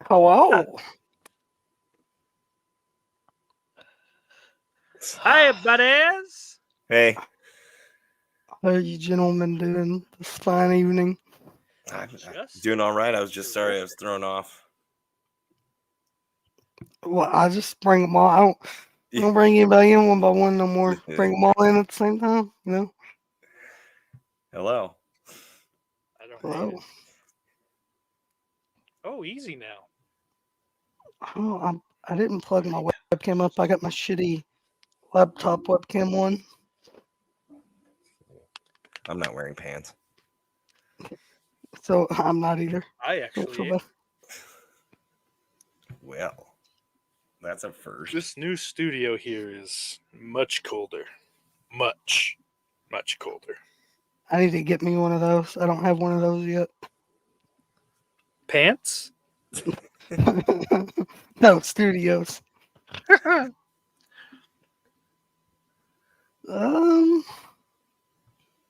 Hello. Hi, buddies. Hey. How are you gentlemen doing this fine evening? I'm doing all right. I was just sorry I was thrown off. Well, I just bring them all. I don't bring anybody in one by one no more. Bring them all in at the same time, you know? Hello. I don't Hello. hate it. Oh, easy now. Oh, I didn't plug my webcam up. I got my shitty laptop webcam on. I'm not wearing pants. So I'm not either. I actually am. Well, that's a first. This new studio here is much colder. Much colder. I need to get me one of those. I don't have one of those yet. Pants? No, studios.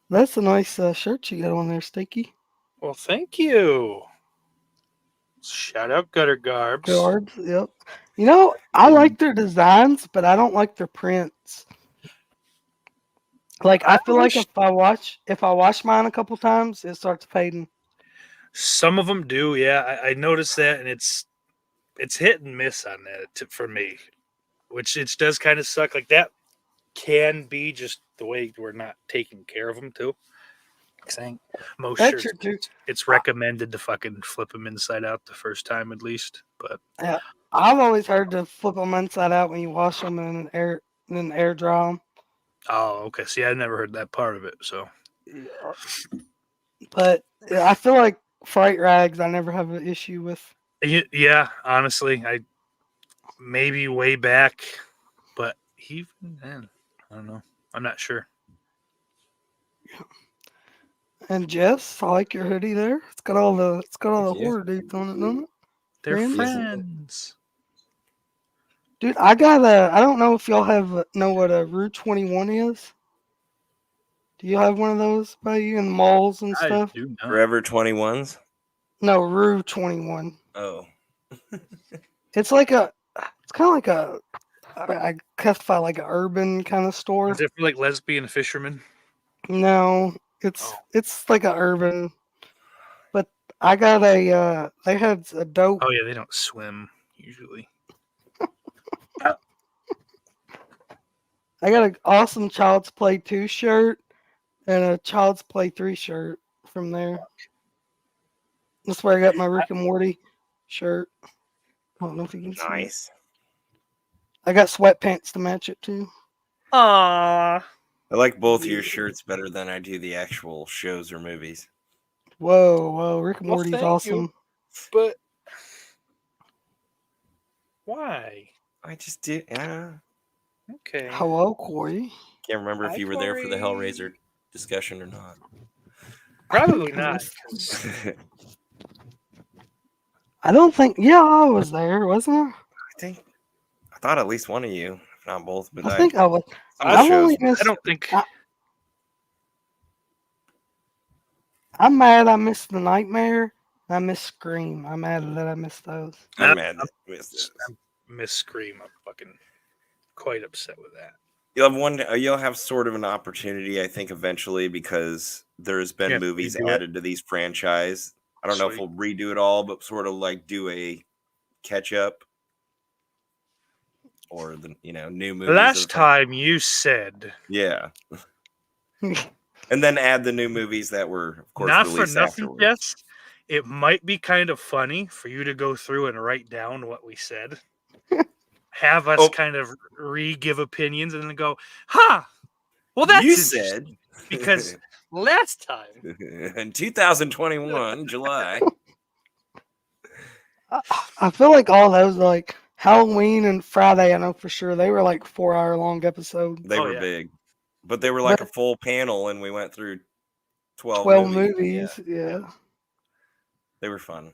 That's a nice shirt you got on there, Sticky. Well, thank you. Shout out Gutter Garbs. Guards, yep. You know, I like their designs, but I don't like their prints. Like I feel like if I wash mine a couple times, it starts fading. Some of them do, yeah. I noticed that, and it's hit and miss on that for me, which it does kind of suck. Like that can be just the way we're not taking care of them too. Saying most That's shirts, true. it's recommended to fucking flip them inside out the first time at least. But Yeah, I've always heard to flip them inside out when you wash them and then air dry them. oh, okay. See, I never heard that part of it. So, but I feel like fright rags, I never have an issue with. yeah, honestly, I maybe way back, but even then, I don't know. I'm not sure. And Jess, I like your hoodie there. It's got all the horror dates on it, doesn't it? They're Friends? friends. Dude, I don't know if y'all know what a Rue 21 is. Do you have one of those by you in the malls and stuff? I do not. Forever 21s? No, Rue 21. Oh. It's kind of like I classify like an urban kind of store. Is it for like lesbian fishermen? No, it's like an urban. But I got they had a dope. Oh yeah, they don't swim usually. I got an awesome Child's Play 2 shirt and a Child's Play 3 shirt from there. That's where I got my Rick and Morty shirt. I don't know if you can see it. Nice. I got sweatpants to match it too. Aww. I like both your shirts better than I do the actual shows or movies. Whoa. Rick and Morty's thank awesome. you. But why? I just did. Okay. Hello, Corey. Can't remember if Hi, you were there for the Corey. Hellraiser discussion or not. Probably not. I don't think. Yeah, I was there, wasn't I thought at least one of you, if not both. But I think I was. some of the I've only missed. I don't think. I'm mad I missed the Nightmare. I missed Scream. I'm mad that I missed those. I'm mad that I missed this. Miss Scream. I'm fucking quite upset with that. You'll have sort of an opportunity, I think, eventually, because there's been movies added to these franchise. I don't know if we'll redo it all, but sort of like do a catch up or the new movies. Last time you said, yeah, and then add the new movies that were, of course, not for released nothing. afterwards. Yes, it might be kind of funny for you to go through and write down what we said. Have us kind of give opinions and then go, huh? Well, that's you said because last time in 2021 July. I feel like all those like Halloween and Friday. I know for sure they were like 4-hour long episodes. They were big, but they were like a full panel, and we went through 12 movies. Yeah. They were fun.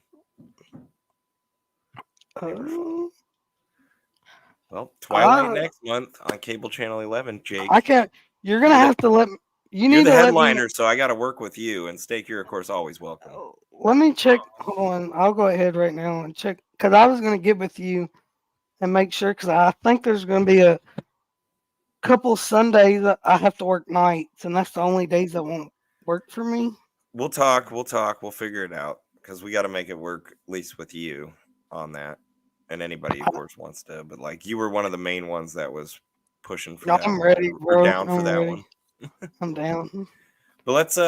Well, Twilight next month on cable channel 11. Jake, I can't. You're gonna have to let. You're the headliner, so I got to work with you. And Steak, you're of course always welcome. Let me check. Hold on. I'll go ahead right now and check because I was gonna get with you and make sure, because I think there's gonna be a couple Sundays that I have to work nights, and that's the only days that won't work for me. We'll talk. We'll figure it out because we got to make it work at least with you on that, and anybody of course wants to. But like you were one of the main ones that was pushing for that. I'm ready, We're bro. down for I'm that ready. one. I'm down. But let's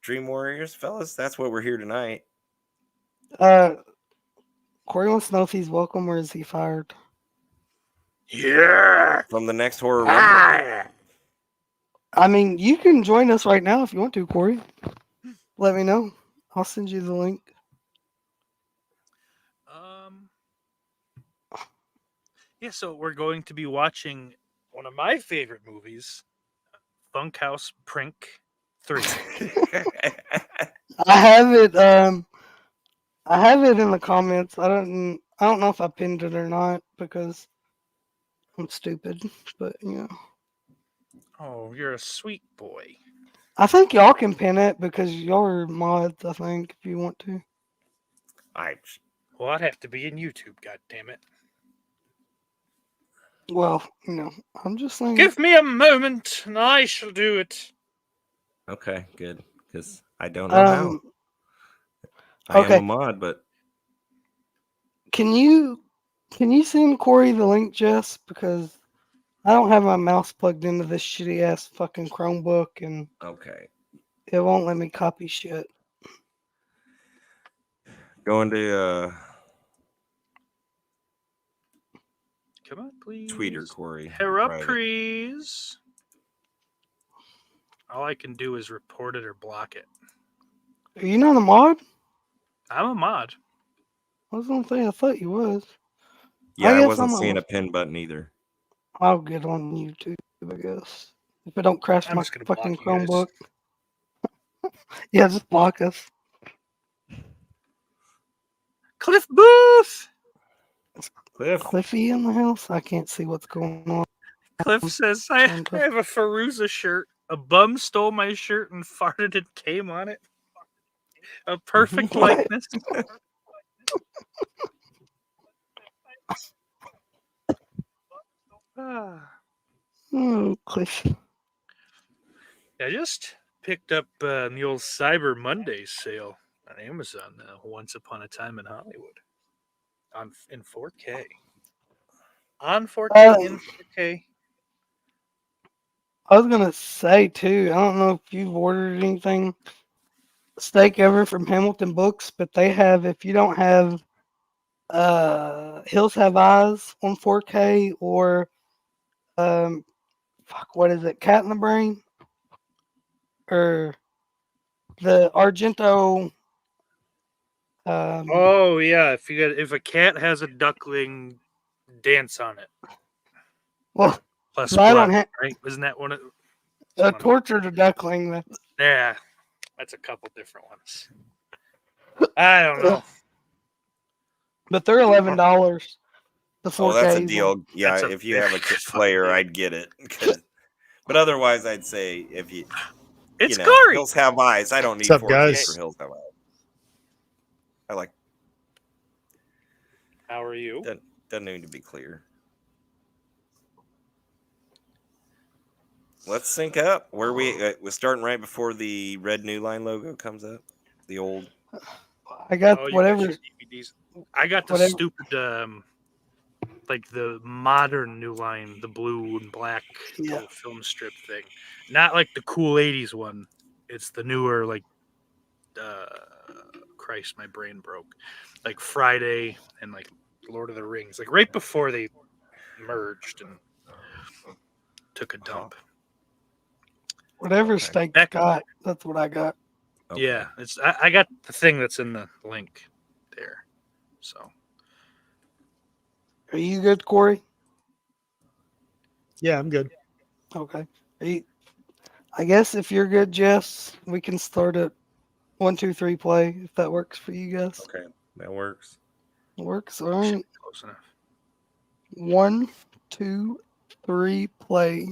Dream Warriors, fellas. That's what we're here tonight. Corey wants to know if he's welcome or is he fired? Yeah. From the next horror rumble. I mean, you can join us right now if you want to, Corey. Let me know. I'll send you the link. Yeah, so we're going to be watching one of my favorite movies, Bunkhouse Prank 3. I have it. I have it in the comments. I don't know if I pinned it or not because I'm stupid. But Oh, you're a sweet boy. I think y'all can pin it because y'all are mods. I think if you want to. Well, I'd have to be in YouTube, God damn it. Well, I'm just saying. Give me a moment, and I shall do it. Okay, good. Because I don't know how. I am a mod, but can you send Corey the link, Jess? Because I don't have my mouse plugged into this shitty ass fucking Chromebook, and okay, it won't let me copy shit. Going to come on, please. Tweeter, Corey. Hurrah, please. All I can do is report it or block it. Are you not a mod? I'm a mod. I was gonna say I thought you was. Yeah, I wasn't seeing a pin button either. I'll get on YouTube, I guess. If it don't crash my fucking Chromebook. Yeah, just block us. Cliff Booth! Cliffy in the house? I can't see what's going on. Cliff says, I have a Feruza shirt. A bum stole my shirt and farted and came on it. A perfect likeness. Oh, Cliff. I just picked up the old Cyber Monday sale on Amazon. Once Upon a Time in Hollywood, in 4K. On 4K, in 4K. I was gonna say too. I don't know if you've ordered anything steak ever from Hamilton Books, but they have. If you don't have Hills Have Eyes on 4K or what is it, Cat in the Brain, or the Argento. Oh yeah, if a cat has a duckling, dance on it. Well, plus blood, right? Isn't that one of tortured a duckling? Yeah, that's a couple different ones. I don't know, but they're $11. Oh, that's a deal. Yeah, if you have a player, I'd get it. But otherwise, I'd say if you, it's gory. Hills Have Eyes. I don't need 4K for Hills Have Eyes. I like. How are you? Doesn't need to be clear. Let's sync up. Where we're starting right before the red New Line logo comes up. The old. I got whatever. I got the stupid, like the modern New Line, the blue and black film strip thing. Not like the cool '80s one. It's the newer, like, Christ, my brain broke. Like Friday and like Lord of the Rings, like right before they merged and took a dump. Whatever steak got, that's what I got. Okay. Yeah, I got the thing that's in the link there. So, are you good, Corey? Yeah, I'm good. Okay. I guess if you're good, Jess, we can start at 1, 2, 3 play if that works for you guys. Okay, that works. It works. All right. Close enough. 1, 2, 3 play.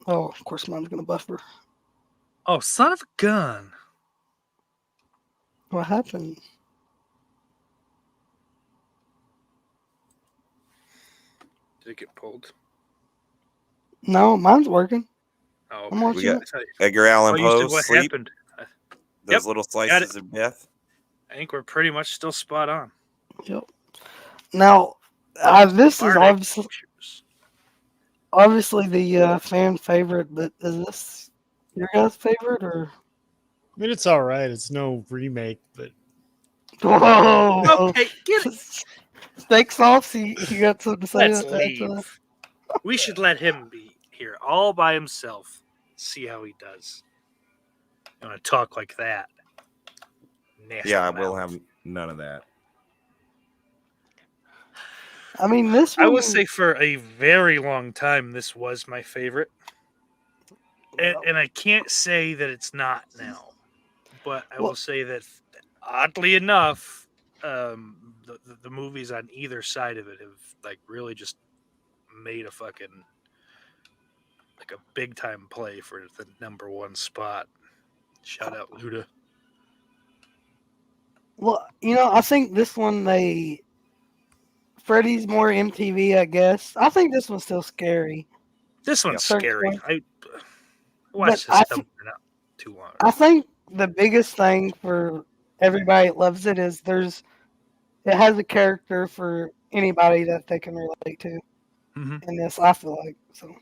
Oh, of course, mine's gonna buffer. Oh, son of a gun! What happened? Did it get pulled? No, mine's working. Oh, I'm okay. watching got- it. Edgar Allan Oh, you said Poe, what Sleep. happened? Those little slices of death. I think we're pretty much still spot on. Yep. Now, this is Bardic obviously Pictures. the fan favorite, but is this your guys' favorite or? I mean, it's all right. It's no remake, but Whoa! Okay, get it. Steak sauce. You got something to say Let's to that? leave. We should let him be here all by himself. See how he does. You want to talk like that? Nasty Yeah, I mouth. will have none of that. I mean, this one. I will say for a very long time, this was my favorite. And I can't say that it's not now. But I will say that, oddly enough, the movies on either side of it have like really just made a fucking like a big time play for the number one spot. Shout out Luda. Well, I think this one Freddy's more MTV, I guess. I think this one's still scary. This one's Yeah. scary. I watched But this for not too long. I think the biggest thing for everybody that loves it is it has a character for anybody that they can relate to. Mhm. In this, I feel like so.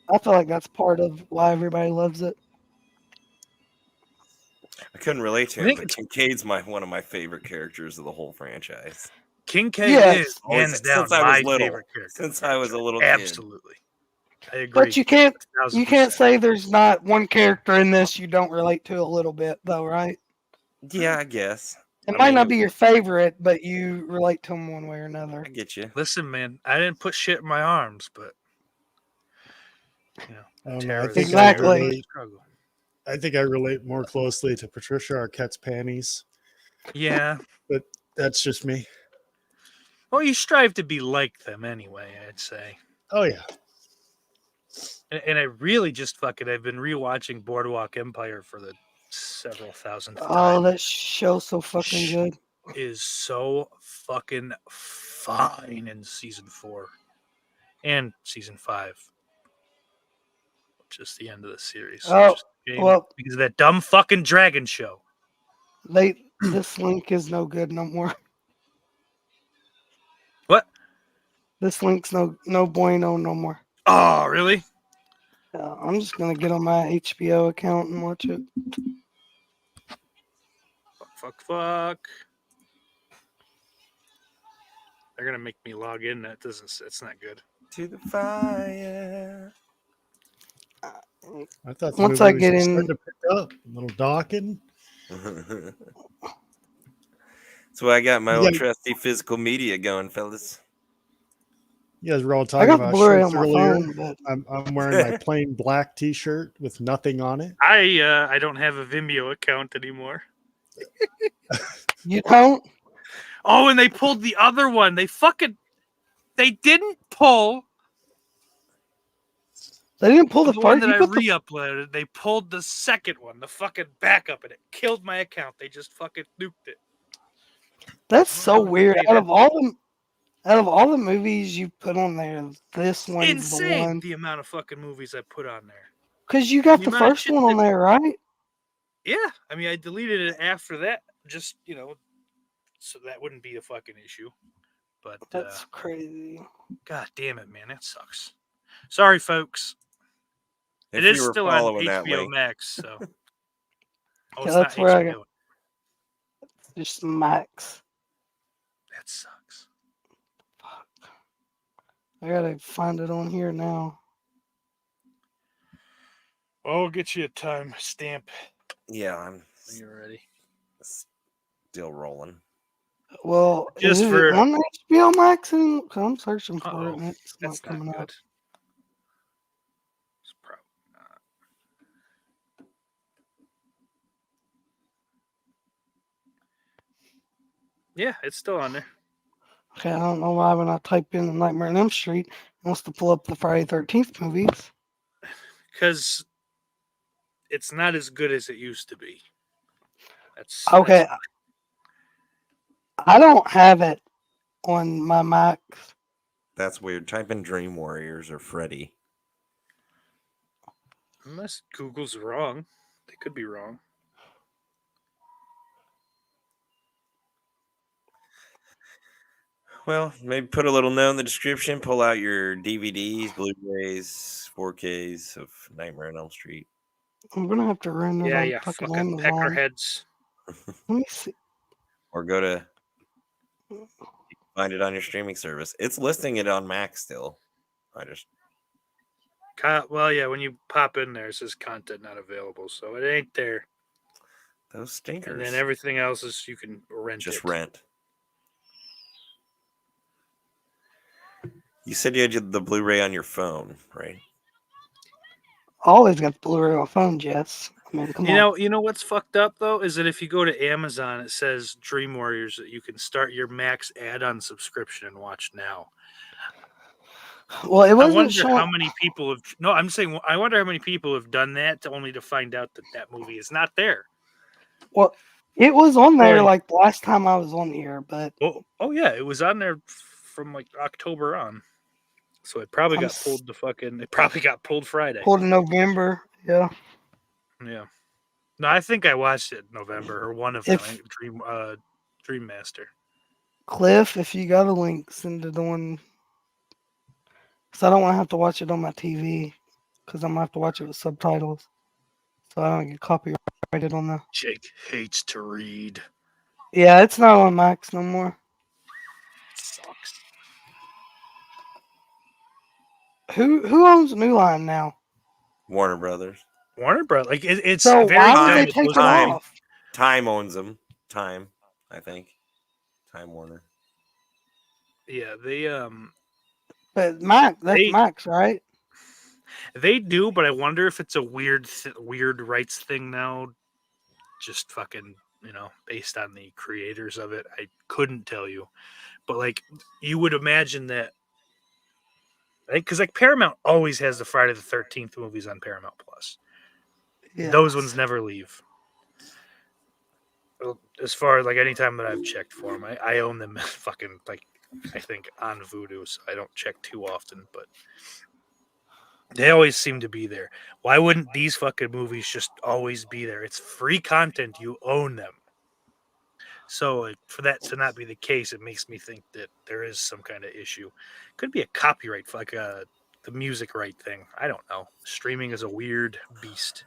I feel like that's part of why everybody loves it. I couldn't relate to I him, think but it's- Kincaid's one of my favorite characters of the whole franchise. King K Yes. is hands Since down I was my little. favorite character. Since I was a little kid. Absolutely. I agree. But you can't 1000%. say there's not one character in this you don't relate to a little bit, though, right? Yeah, I guess. It I might mean, not be your favorite, but you relate to them one way or another. I get you. Listen, man, I didn't put shit in my arms, but I don't know. Tara I is think Exactly. I a relate, struggle. I think I relate more closely to Patricia Arquette's panties. Yeah. That's just me. Well, you strive to be like them anyway, I'd say. Oh yeah. And I really just I've been rewatching Boardwalk Empire for the several thousandth Oh, time. that show's so fucking good. Is so fucking fine in season 4 and season 5, which is the end of the series. Oh, Just a shame well- because of that dumb fucking dragon show. This link is no good no more. What? This link's no bueno no more. Oh, really? I'm just gonna get on my HBO account and watch it. Fuck. They're gonna make me log in. That's not good. To the fire. I thought the Once movie I was get just in- starting to pick up. A little docking. So I got my You old gotta- trusty physical media going, fellas. You guys were all I talking got the about Blu-ray shirts on my earlier. phone, but I'm wearing my plain black T-shirt with nothing on it. I don't have a Vimeo account anymore. you don't. Oh, and they pulled the other one. They didn't pull They didn't pull the the one first. that You I put the re-uploaded. They pulled the second one, the fucking backup, and it killed my account. They just fucking nuked it. That's I so don't know who weird. paid Out of all the movies you put on there, this one's the Insane one. the amount of fucking movies I put on there. Because you got The the amount of first shit one on that- there, right? Yeah, I mean, I deleted it after that, just so that wouldn't be a fucking issue. But That's crazy. god damn it, man, that sucks. Sorry, folks. If It is you were still on following that HBO link. Max, so. Oh, Yeah, it's that's not where I HBO. Just max. That sucks. Fuck. I gotta find it on here now. I'll get you a time stamp Yeah, I'm when you're ready. still rolling. Well, Just is for- it on HBO Max? And I'm searching for Uh-oh, it, and it's not That's not coming good. up. It's probably not. Yeah, it's still on there. Okay, I don't know why when I type in the Nightmare on Elm Street, it wants to pull up the Friday 13th movies. Because it's not as good as it used to be. That's Okay. I don't have it on my Mac. That's weird. Type in Dream Warriors or Freddy. Unless Google's wrong. They could be wrong. Well, maybe put a little note in the description. Pull out your DVDs, Blu-rays, 4Ks of Nightmare on Elm Street. I'm gonna have to rent it on fucking Amazon. peckerheads. Let me see. Or go to find it on your streaming service. It's listing it on Mac still. Well, yeah, when you pop in there, it says content not available, so it ain't there. Those stinkers. And then everything else is you can rent Just it. rent. You said you had the Blu-ray on your phone, right? Always got the Blu-ray on phone, Jess. I mean, come on. You know what's fucked up though is that if you go to Amazon, it says Dream Warriors that you can start your Max add-on subscription and watch now. Well, it I wasn't wonder showing. how many people have. No, I'm saying I wonder how many people have done that only to find out that movie is not there. Well, it was on there Well, like the last time I was on here, but Oh yeah, it was on there from like October on. So it probably got pulled It probably got pulled Friday. pulled in November. Yeah. Yeah. No, I think I watched it in November or one of them. Dream Master. Cliff, if you got a link, send it on. Because I don't want to have to watch it on my TV. Because I'm going to have to watch it with subtitles. So I don't get copyrighted on the. Jake hates to read. Yeah, it's not on Max no more. Sucks. Who owns New Line now? Warner Brothers. Warner Bros. Like it's So very why dumb would they with take those it Time. off? Time owns them. Time, I think. Time Warner. Yeah, they But Max, that's Max, right? They do, but I wonder if it's a weird rights thing now. Just fucking, based on the creators of it. I couldn't tell you. But, like, you would imagine that. Because, like, Paramount always has the Friday the 13th movies on Paramount Plus. Yeah. Those ones never leave. As far as, like, any time that I've checked for them, I own them fucking, like, I think on Vudu, so I don't check too often, but they always seem to be there. Why wouldn't these fucking movies just always be there? It's free content. You own them. So for that to not be the case, it makes me think that there is some kind of issue. Could be a copyright, like the music right thing. I don't know. Streaming is a weird beast.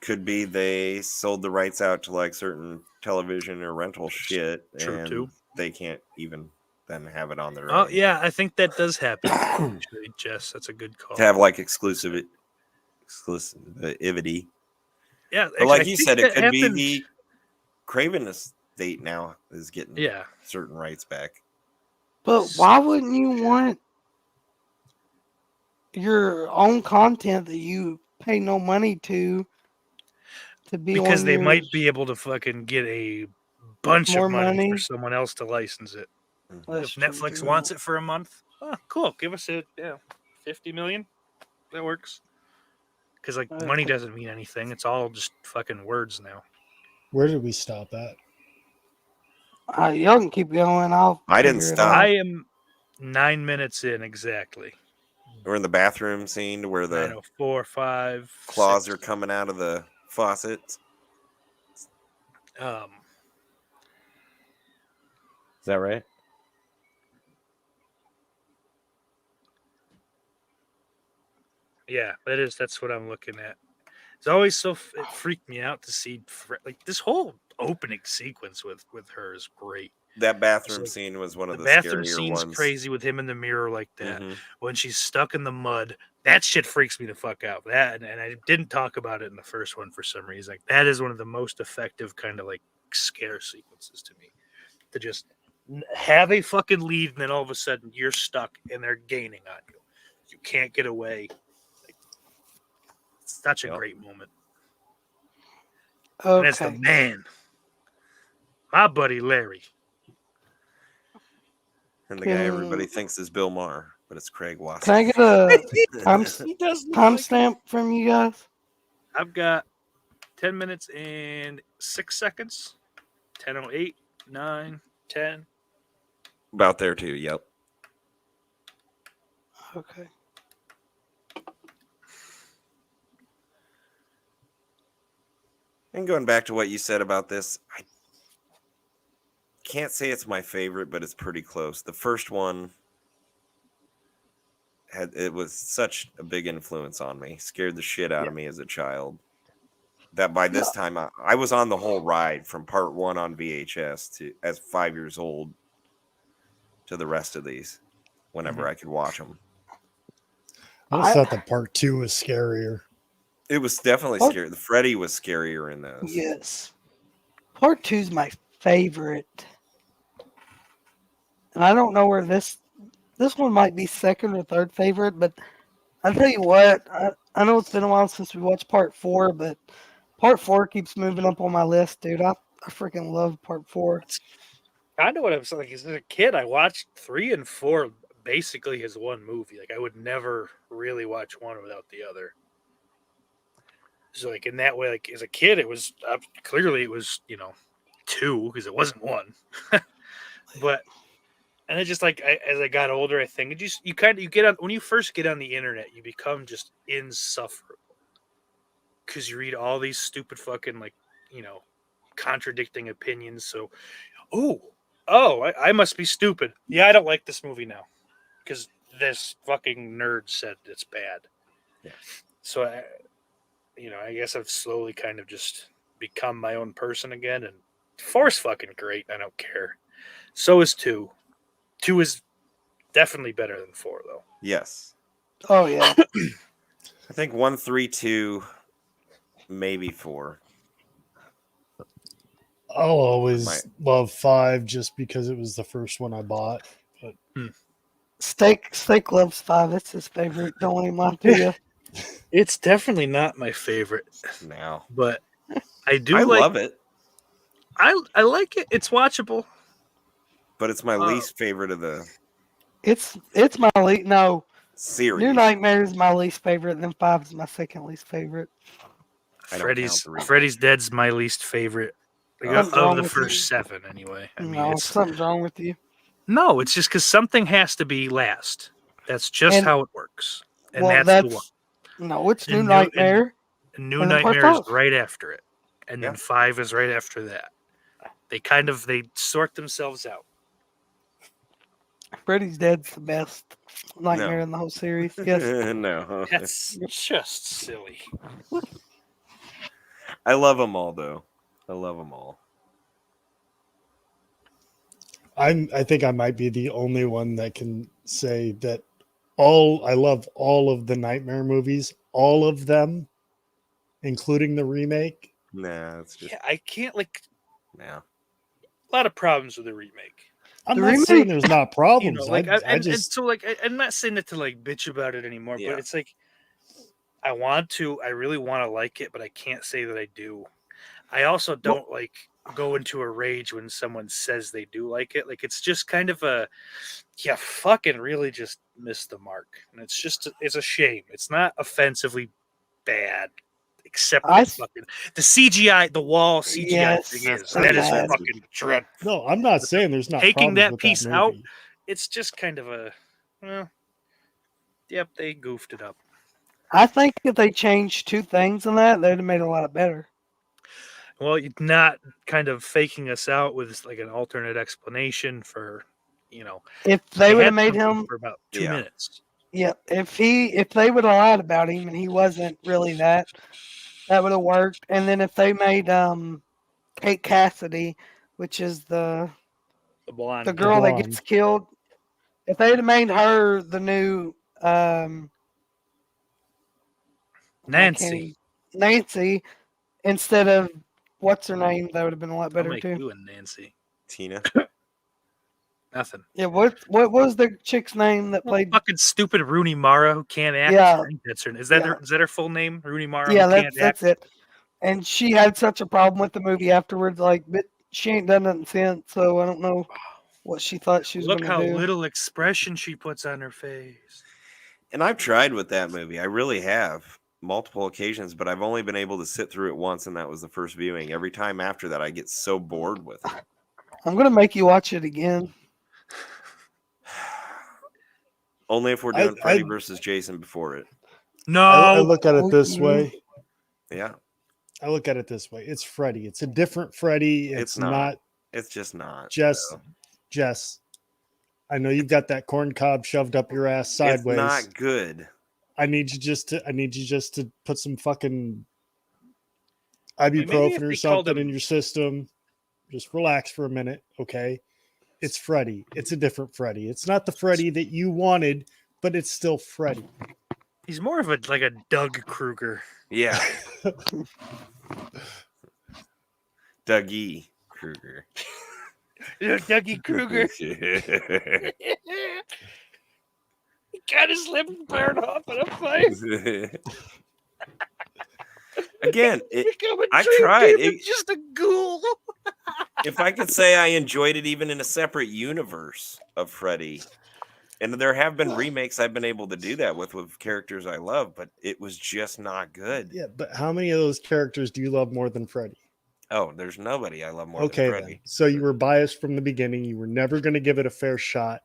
Could be they sold the rights out to like certain television or rental shit, True, and too. they can't even then have it on their Oh own. yeah, I think that does happen. Actually, Jess, that's a good call. To have like exclusivity. Yeah, But like I you think said, it that could be happened- the Craven estate now is getting Yeah. certain rights back. But why wouldn't you want your own content that you pay no money to be because on they your- might be able to fucking get a bunch More of money for money? someone else to license it. That's If true, Netflix too. wants it for a month, cool. Give us it, 50 million. That works. Because like money doesn't mean anything. It's all just fucking words now. Where did we stop at? Y'all can keep going. I didn't figure it stop. out. I am 9 minutes in exactly. We're in the bathroom scene where the 9:04, 5 claws 6. are coming out of the faucets. Um, Is that right? yeah, that's what I'm looking at. It's always it freaked me out to see like this whole opening sequence with her is great. That bathroom Like, scene was one of the bathroom scarier scene's ones. crazy with him in the mirror like that. Mhm. When she's stuck in the mud, that shit freaks me the fuck out. That and I didn't talk about it in the first one for some reason. Like that is one of the most effective kind of like scare sequences to me. To just have a fucking lead and then all of a sudden you're stuck and they're gaining on you. You can't get away. Like, it's such a great moment. And it's the Okay. man, my buddy Larry. And the guy everybody thinks is Bill Maher, but it's Craig Watson. Can I get a He does look timestamp from you guys? I've got 10 minutes and 6 seconds. 10:08, 9, 10. About there too. Yep. Okay. And going back to what you said about this, I can't say it's my favorite, but it's pretty close. The first one it was such a big influence on me. Scared the shit out of me as a child. That by this time I was on the whole ride from part 1 on VHS to as 5 years old to the rest of these whenever I could watch them. I just thought that part 2 was scarier. It was definitely scary. The Freddy was scarier in those. Yes. Part 2's my favorite. And I don't know where this one might be second or third favorite, but I'll tell you what, I know it's been a while since we watched part 4, but part 4 keeps moving up on my list, dude. I freaking love part 4. I know what I'm saying. Like, as a kid, I watched 3 and 4 basically as one movie. Like, I would never really watch one without the other. So, like, in that way, like, as a kid, it was clearly it was, 2 because it wasn't 1. But, and it just like, as I got older, I think you get on, when you first get on the internet, you become just insufferable because you read all these stupid fucking, like, contradicting opinions. So, I must be stupid. Yeah, I don't like this movie now because this fucking nerd said it's bad. Yeah. So, I guess I've slowly kind of just become my own person again. And 4's fucking great. I don't care. So is 2. 2 is definitely better than 4, though. Yes. Oh, yeah. I think 1, 3, 2, maybe 4. I'll always love 5 just because it was the first one I bought. But Steak loves 5. That's his favorite. Don't let him lie to you. It's definitely not my favorite Now. but I do I like love it. I like it. It's watchable. But it's my least favorite of the It's my least. No, series. New Nightmare is my least favorite, and then 5 is my second least favorite. I don't count the remakes. Freddy's Dead's my least favorite. Like, Something's of wrong the with first you. 7, anyway. I mean, No, something's wrong with you. no, it's just because something has to be last. That's just And- how it works. And well, that's the one. No, it's And New Nightmare. New and then part Nightmare is 5. right after it, and then Yeah. 5 is right after that. They sort themselves out. Freddy's Dead's the best nightmare in the whole series. Yes. No. That's just silly. I love them all, though. I love them all. I think I might be the only one that can say that I love all of the Nightmare movies, all of them, including the remake. Nah, it's just Yeah, I can't nah. a lot of problems with the remake. I'm The not remake- saying there's not problems. Like, I'm I'm not saying it to like bitch about it anymore, Yeah. but it's like I really want to like it, but I can't say that I do. I also don't like go into a rage when someone says they do like it. Like, it's just kind of fucking really just missed the mark, and it's a shame. It's not offensively bad, except the CGI, the wall CGI Yes, thing is that's that is bad. fucking dreadful. No, I'm not saying there's not Taking problems that with piece movie. out, it's just kind of yep, they goofed it up. I think if they changed 2 things in that, they'd have made it a lot better. Well, you're not kind of faking us out with like an alternate explanation for, If they would had have made something him, for about 2 Yeah. minutes. yeah, if they would have lied about him and he wasn't really that would have worked. And then if they made Kate Cassidy, which is the The blonde. the girl that blonde. gets killed, if they'd have made her the new Nancy. Nancy instead of what's her name, that would have been a lot I'll better make too. you and Nancy. Tina. Nothing. Yeah, what was the chick's name that played? Fucking stupid Rooney Mara who can't act. Yeah. I think that's her. Is that her full name? Rooney Mara Yeah, who can't act. that's it. And she had such a problem with the movie afterwards. Like, but she ain't done nothing since, so I don't know what she thought she was Look going how to do. little expression she puts on her face. And I've tried with that movie. I really have. multiple occasions, but I've only been able to sit through it once, and that was the first viewing. Every time after that, I get so bored with it. I'm gonna make you watch it again. Only if we're doing Freddy versus Jason before it. No, I look at it this way. Yeah, I look at it this way. It's Freddy. It's a different Freddy. It's not. It's just not. Jess, I know you've got that corn cob shoved up your ass sideways. It's not good. I need you just to put some fucking ibuprofen or something in your system. Just relax for a minute, okay? It's Freddy. It's a different Freddy. It's not the Freddy that you wanted, but it's still Freddy. He's more of a Doug Kruger. Yeah. Dougie Kruger. Dougie Kruger. He got his lip burned off in a fight. Again, I tried. It's just a ghoul. If I could say I enjoyed it even in a separate universe of Freddy, and there have been remakes I've been able to do that with characters I love, but it was just not good. Yeah, but how many of those characters do you love more than Freddy? Oh, there's nobody I love more than Freddy. Then. So you were biased from the beginning. You were never going to give it a fair shot.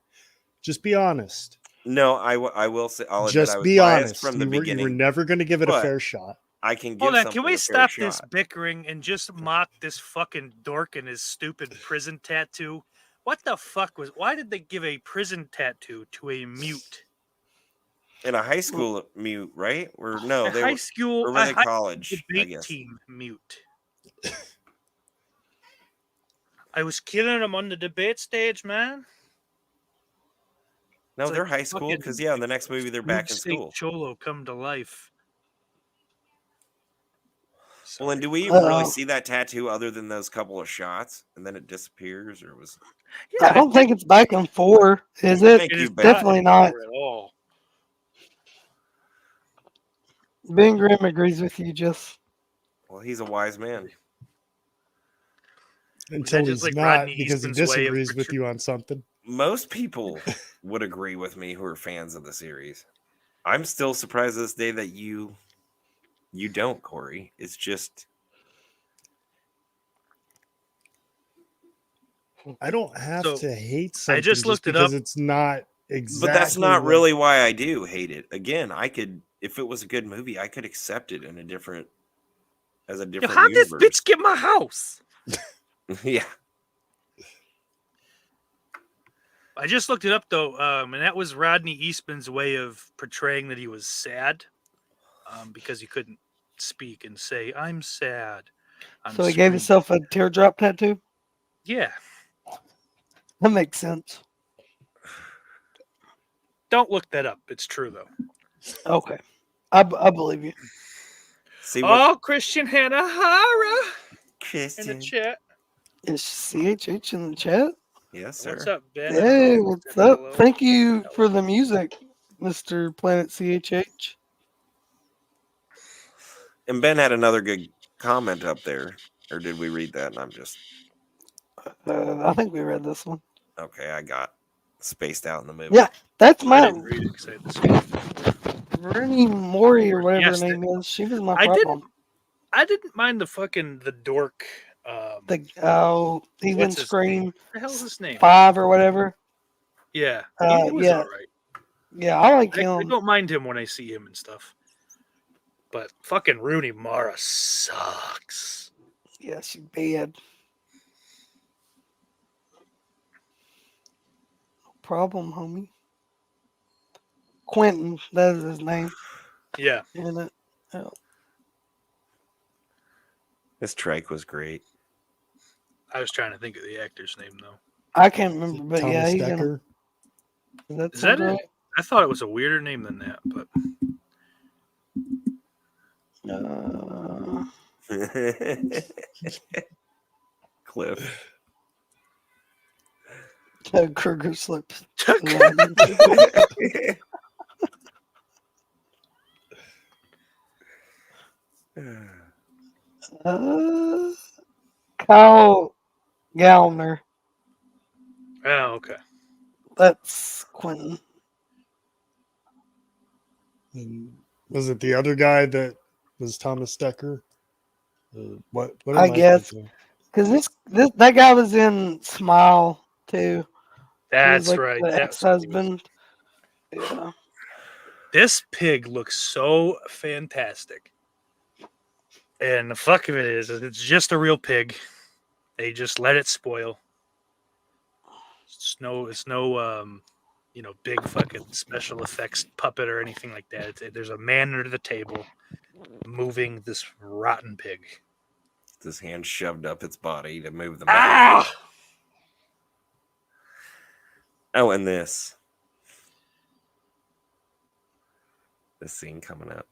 Just be honest. No, I will say. I'll just admit I was be biased honest. from the beginning. You were never going to give it a fair shot. I can give. Hold on, can we stop this shot. bickering and just mock this fucking dork and his stupid prison tattoo? What the fuck was? Why did they give a prison tattoo to a mute? In a high school mute, right? Or no, they were they college debate team mute. I was killing them on the debate stage, man. No, it's they're high school because in the next movie they're back in school. Cholo come to life. Well, and do we even really see that tattoo other than those couple of shots, and then it disappears, or was? Yeah, I don't think it's back and forth, is it? It's definitely not. At all. Ben Grimm agrees with you, just. Well, he's a wise man. Until he's not, because he disagrees with you on something. Most people would agree with me who are fans of the series. I'm still surprised to this day that you don't, Corey. It's just I don't have to hate something. I just looked it up. It's not exactly. But that's not really why I do hate it. Again, I could, if it was a good movie, I could accept it in a different universe. How did this bitch get my house? Yeah. I just looked it up though, and that was Rodney Eastman's way of portraying that he was sad, because he couldn't speak and say "I'm sad." So he gave himself a teardrop tattoo. Yeah, that makes sense. Don't look that up. It's true though. Okay, I believe you. See Christian Hanahara in the chat. Is CHH in the chat? Yes, sir. What's up, Ben? Hey, what's up? Hello. Thank you for the music, Mr. Planet CHH. And Ben had another good comment up there. Or did we read that? And I'm just... I think we read this one. Okay, I got spaced out in the movie. Yeah, that's my... Rooney Mori or whatever her name is. She was my problem. I didn't mind the dork... he didn't scream. What the hell's his name? 5 or whatever. Yeah, he was all right. Yeah, I like him. I don't mind him when I see him and stuff. But fucking Rooney Mara sucks. Yeah, she's bad. No problem, homie. Quentin, that is his name. Yeah. This trike was great. I was trying to think of the actor's name though. I can't remember, but Thomas yeah, he's Decker. Is that it? I thought it was a weirder name than that, but Cliff. Ted Kruger slipped. Kyle Gallner. oh, okay. That's Quentin. And Was it the other guy that was Thomas Decker? What I am guess. thinking? Because that guy was in Smile too. He was That's like right. the That's what he was. ex-husband. Yeah. This pig looks so fantastic. And the fuck of it is it's just a real pig. They just let it spoil. It's no big fucking special effects puppet or anything like that. There's a man under the table moving this rotten pig. His hand shoved up its body to move the mouth. Ah! Oh, and this scene coming up.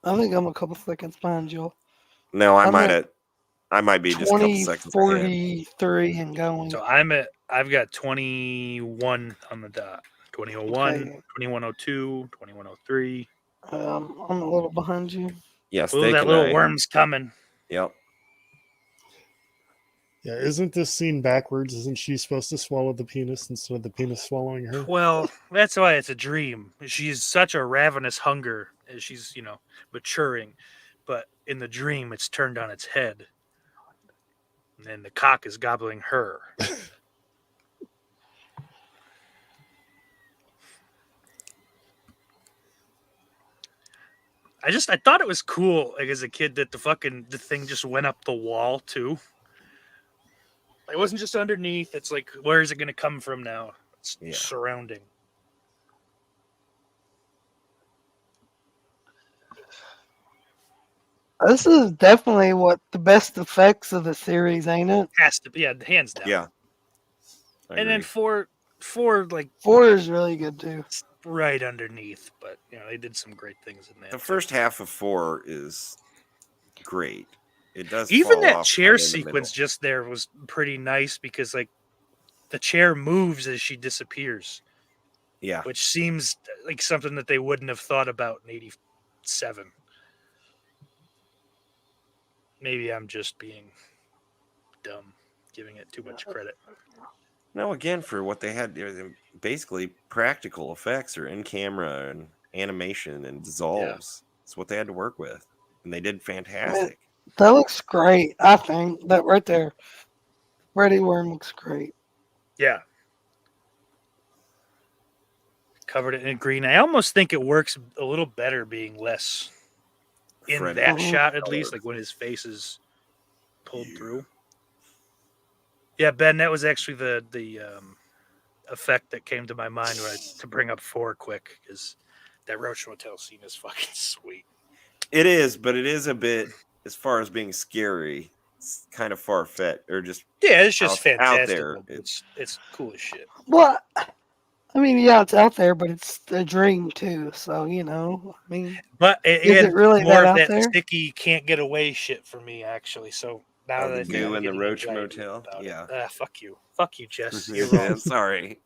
I think I'm a couple seconds behind you. No, I'm at I might be just a couple seconds ahead. 2043 and going. So I've got 21 on the dot. 2001, Okay. 2102, 2103. I'm a little behind you. Yeah, Ooh, steak that and little knife. worm's coming. Yep. Yeah, isn't this scene backwards? Isn't she supposed to swallow the penis instead of the penis swallowing her? Well, that's why it's a dream. She's such a ravenous hunger as she's, maturing. But in the dream, it's turned on its head. And then the cock is gobbling her. I thought it was cool, like as a kid, that the thing just went up the wall too. It wasn't just underneath. It's like, where is it going to come from now? It's surrounding. This is definitely what the best effects of the series, ain't it? Has to be, hands down. Yeah. And then four like 4 is really good too. right underneath, but they did some great things in that. The first half of 4 is great. It does even fall that off chair in the sequence middle. just there was pretty nice because like the chair moves as she disappears, Yeah. which seems like something that they wouldn't have thought about in 87. Maybe I'm just being dumb, giving it too much credit. No, again, for what they had, basically practical effects or in camera and animation and dissolves. It's what they had to work with, and they did fantastic. That looks great. I think that right there, Freddy Worm looks great. Yeah. Covered it in green. I almost think it works a little better being less in Freddy that Mhm. shot, at least, like when his face is pulled through. Yeah, Ben, that was actually the effect that came to my mind to bring up 4 quick, because that Roach Motel scene is fucking sweet. It is, but it is a bit, as far as being scary, it's kind of far-fetched, or just Yeah, it's just out fantastic. there. It's cool as shit. Well, I mean, yeah, it's out there, but it's a dream too. So I mean, But is it really more that of out that there? sticky can't get away shit for me, actually. So now that the I think goo I'm in the getting Roach anxiety Motel? about it. Yeah. Fuck you, Jess. You're Yeah, wrong. sorry.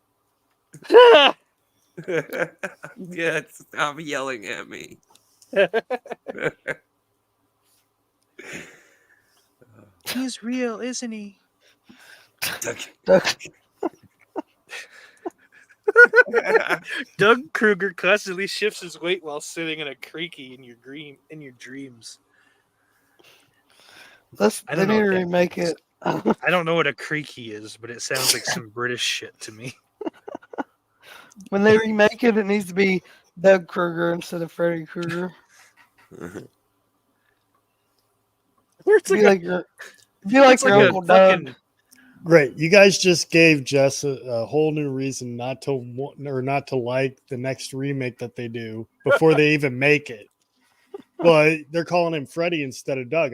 Yeah, stop yelling at me. He's real, isn't he? Doug Kruger constantly shifts his weight while sitting in a creaky in your dreams. I They don't need know to what that remake means. it. I don't know what a creaky is, but it sounds like some British shit to me. When they remake it, it needs to be Doug Kruger instead of Freddy Krueger. It's Be like like your it's like a Uncle Doug. fucking Great. You guys just gave Jess a whole new reason not to want or not to like the next remake that they do before they even make it. Well, they're calling him Freddy instead of Doug.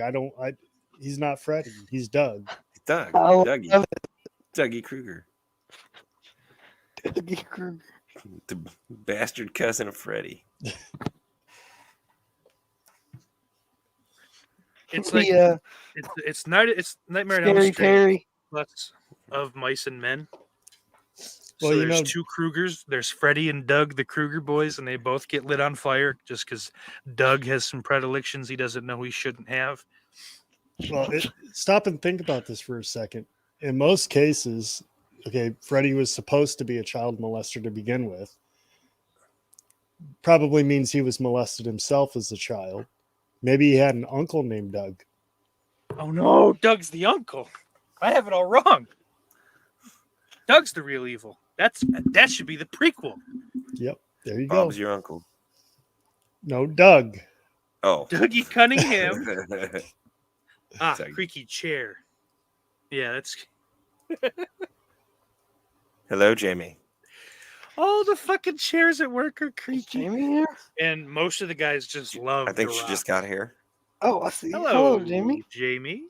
He's not Freddy. He's Doug. Doug. Oh, Dougie. Dougie Kruger. Dougie Kruger. The bastard cousin of Freddy. it's like The it's Nightmare on Elm Scary Street Terry. plus of Mice and Men. Well, So you there's know- 2 Krugers. There's Freddy and Doug, the Kruger boys, and they both get lit on fire just because Doug has some predilections he doesn't know he shouldn't have. Well, stop and think about this for a second. In most cases, okay, Freddy was supposed to be a child molester to begin with. Probably means he was molested himself as a child. Maybe he had an uncle named Doug. Oh no, Doug's the uncle. I have it all wrong. Doug's the real evil. That should be the prequel. Yep, there you Bob's go. your uncle. No, Doug. Oh. Dougie Cunningham. Doug. Creaky chair. Yeah, that's Hello, Jamie. all the fucking chairs at work are creaky. Jamie here? And most of the guys just love I think The she Rock. just got here. Oh, I see. Hello, Jamie. Jamie.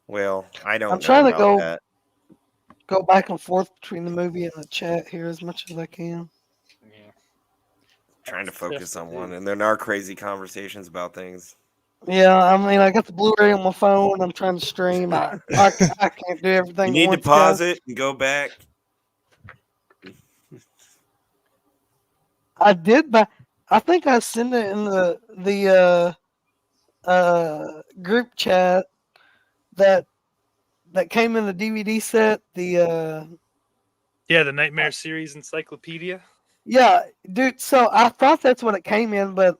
Well, I don't I'm know trying to about go- that. Go back and forth between the movie and the chat here as much as I can. Yeah. Trying to That's focus tough on to one, do. and there are crazy conversations about things. Yeah, I mean, I got the Blu-ray on my phone. I'm trying to stream. I can't do everything. You need at to once, pause guys. it and go back. I did, but I think I sent it in the group chat that came in the DVD set. Yeah, the Nightmare Series Encyclopedia. Yeah, dude. So I thought that's what it came in, but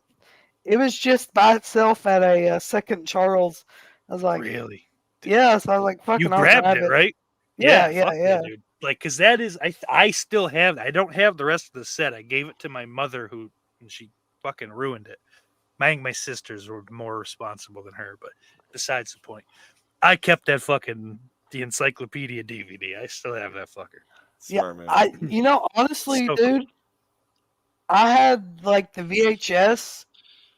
it was just by itself at a Second Charles. I was like, Really? yeah. So I was like, fucking, You I'll grabbed grab it, right? Yeah, fuck yeah. dude. Like, cause that is I still have. I don't have the rest of the set. I gave it to my mother, and she fucking ruined it. My sisters were more responsible than her, but besides the point, I kept that fucking the encyclopedia DVD. I still have that fucker. Smart man. Honestly, So dude, I had like the VHS.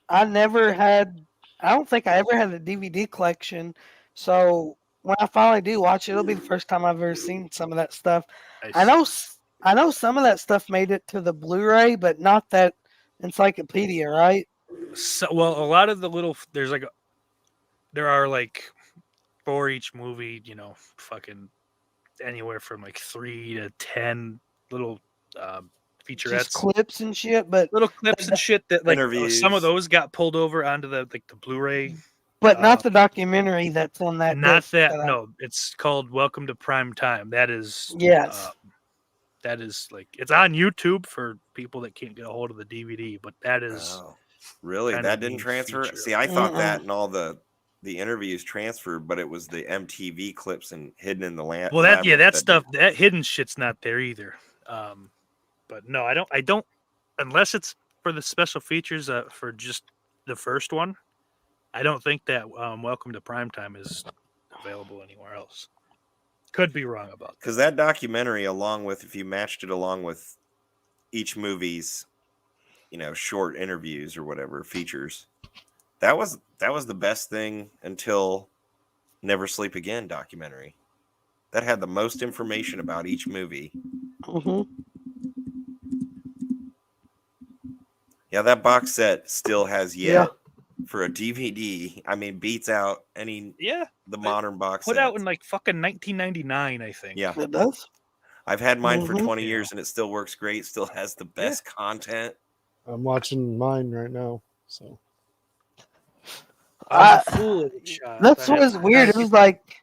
I don't think I ever had a DVD collection. So when I finally do watch it, it'll be the first time I've ever seen some of that stuff. I know some of that stuff made it to the Blu-ray, but not that encyclopedia, right? So, well, a lot of the little there are like for each movie, fucking anywhere from like 3 to 10 little Just featurettes, clips and shit, but little clips and shit that like some Interviews. of those got pulled over onto the Blu-ray. not the documentary that's on that. Not disc that I- no, it's called Welcome to Prime Time. That is Yes. that is like it's on YouTube for people that can't get a hold of the DVD, but that is Oh, really? kind of That a didn't neat transfer? feature. See, I thought Mm-mm. that and all the interviews transferred, but it was the MTV clips and hidden in the land. well that stuff that hidden shit's not there either. But no, I don't unless it's for the special features for just the first one. I don't think that Welcome to Primetime is available anywhere else. Could be wrong about that. Because that documentary, along with if you matched it along with each movie's, short interviews or whatever features, that was the best thing until Never Sleep Again documentary. That had the most information about each movie. Mhm. Yeah, that box set still has Yeah. for a DVD. I mean, beats out any Yeah, the modern box put sets. out in like fucking 1999, I think. Yeah, It does. I've had mine for Mhm. 20 years and it still works great. Still has the best content. I'm watching mine right now. So I was a fool at the shop. That's I what was have- weird. It was like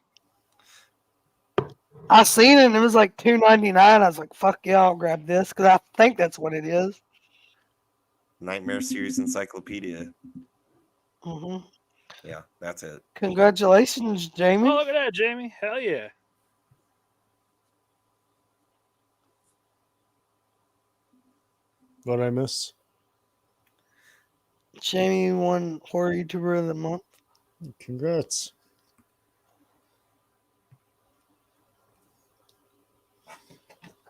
I seen it and it was like $2.99. I was like, "Fuck yeah, I'll grab this," because I think that's what it is. Nightmare Series Encyclopedia. Hmm. Yeah, that's it. Congratulations, Jamie. Oh, look at that, Jamie! Hell yeah! what I miss? Jamie won Horror YouTuber of the Month. Congrats.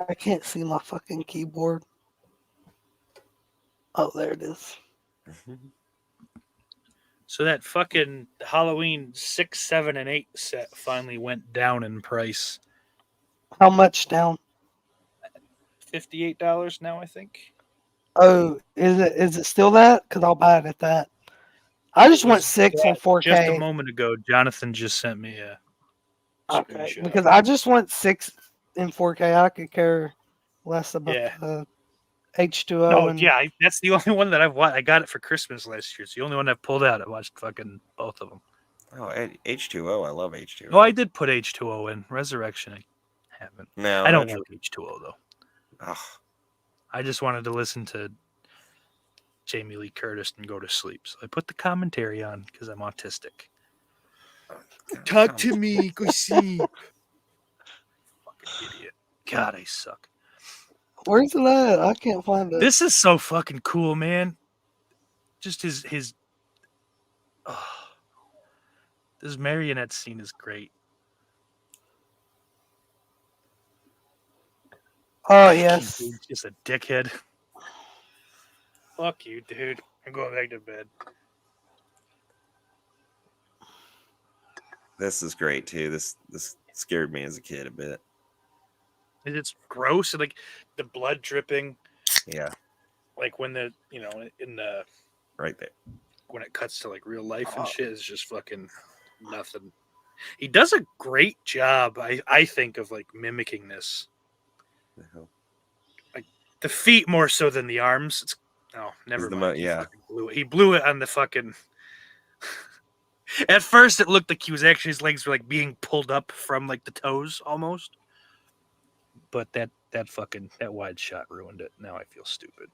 I can't see my fucking keyboard. Oh, there it is. So that fucking Halloween 6, 7, and 8 set finally went down in price. How much down? $58 now, I think. Oh, is it still that? Because I'll buy it at that. I just want 6 in 4K. Just a moment ago, Jonathan just sent me a Okay, screenshot. because I just want 6 in 4K. I could care less about Yeah. the H2O. No, and yeah, that's the only one that I've watched. I got it for Christmas last year. It's the only one I've pulled out. I watched fucking both of them. Oh, H2O. I love H2O. Oh, I did put H2O in. Resurrection, I haven't. No, I don't like H2O, though. Oh, I just wanted to listen to Jamie Lee Curtis and go to sleep. So I put the commentary on because I'm autistic. Talk to me. Go sleep. Fucking idiot. God, I suck. Where's it at? I can't find it. This is so fucking cool, man. Just his this marionette scene is great. Oh yes. He's just a dickhead. Fuck you, dude. I'm going back to bed. this is great too. This scared me as a kid a bit. It's gross and like the blood dripping. Yeah, Like when the in the right there. when it cuts to like real life and shit is just fucking nothing. He does a great job, I think, of like mimicking this. The hell? The feet more so than the arms. It's never mind. Yeah. He blew it on the fucking. At first, it looked like his legs were like being pulled up from like the toes almost. But that wide shot ruined it. Now I feel stupid.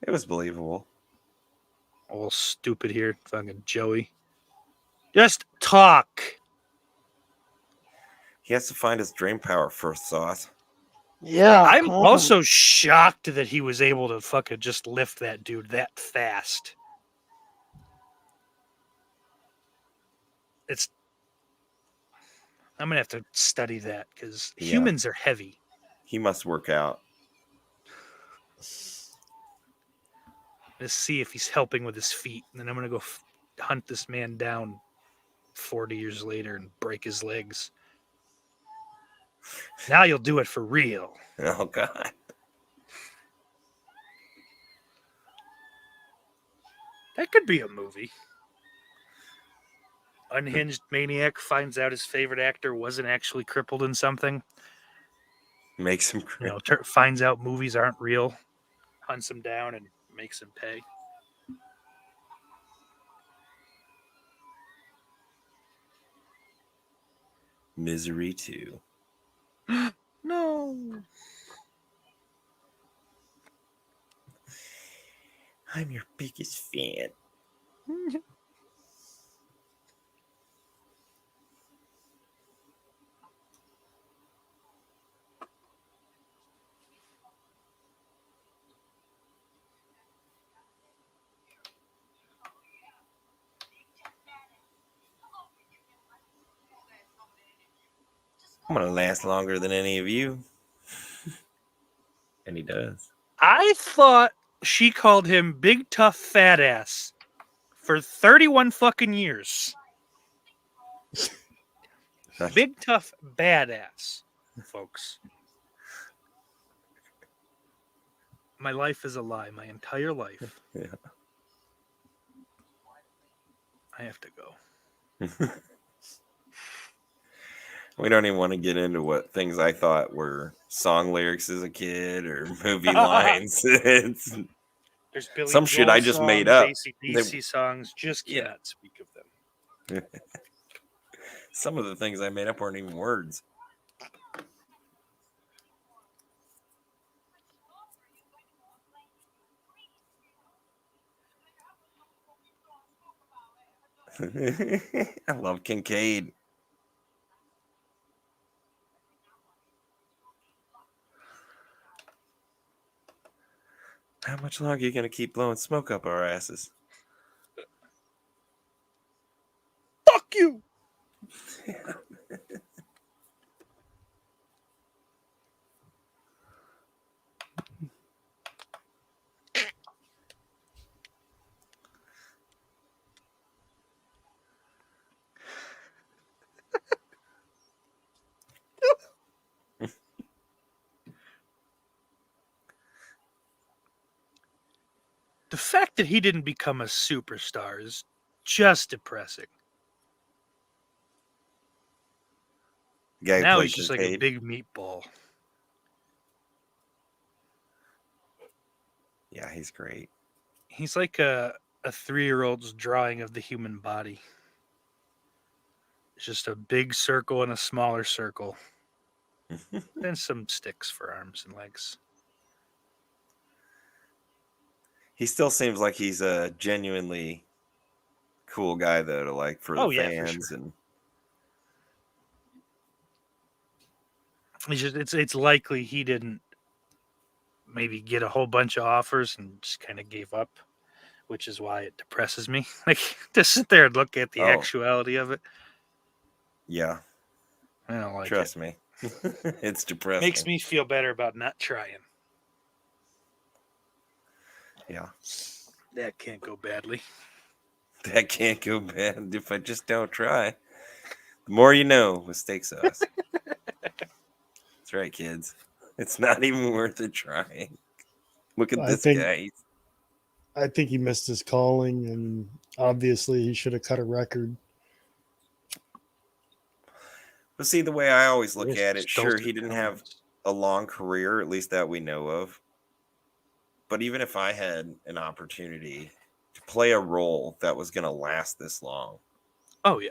It was believable. All stupid here, fucking Joey. Just talk. He has to find his drain power first, Sauce. Yeah. I'm come also shocked that he was able to fucking just lift that dude that fast. I'm gonna have to study that because humans are heavy. He must work out. Let's see if he's helping with his feet, and then I'm gonna go hunt this man down 40 years later and break his legs. Now you'll do it for real. Oh God. That could be a movie. Unhinged maniac finds out his favorite actor wasn't actually crippled in something. Makes him Finds out movies aren't real, hunts him down, and makes him pay. Misery 2. No. I'm your biggest fan. I'm gonna last longer than any of you. And he does. I thought she called him big tough fat ass for 31 fucking years. Big tough badass, folks. My life is a lie. My entire life. Yeah. I have to go. We don't even want to get into what things I thought were song lyrics as a kid or movie lines. There's Billy some shit I just made up. AC/DC songs, just cannot speak of them. Some of the things I made up weren't even words. I love Kincaid. How much longer are you going to keep blowing smoke up our asses? Fuck you! The fact that he didn't become a superstar is just depressing. Now he's just like a big meatball. Yeah, he's great. He's like a a 3-year-old's drawing of the human body. It's just a big circle and a smaller circle, and some sticks for arms and legs. He still seems like he's a genuinely cool guy, though, to like for the Oh, yeah, for fans. sure. And It's likely he didn't maybe get a whole bunch of offers and just kind of gave up, which is why it depresses me. Like, to sit there and look at the Oh. actuality of it, yeah, I don't like trust it. me, it's depressing. Makes me feel better about not trying. Yeah, That can't go badly. that can't go bad if I just don't try. The more you know with steak sauce. That's right, kids. It's not even worth it trying. Look at this guy. I think he missed his calling, and obviously he should have cut a record. But see, the way I always look Yes, at it, sure, Stoltz he didn't have comments. a long career, at least that we know of. But even if I had an opportunity to play a role that was going to last this long, Oh yeah,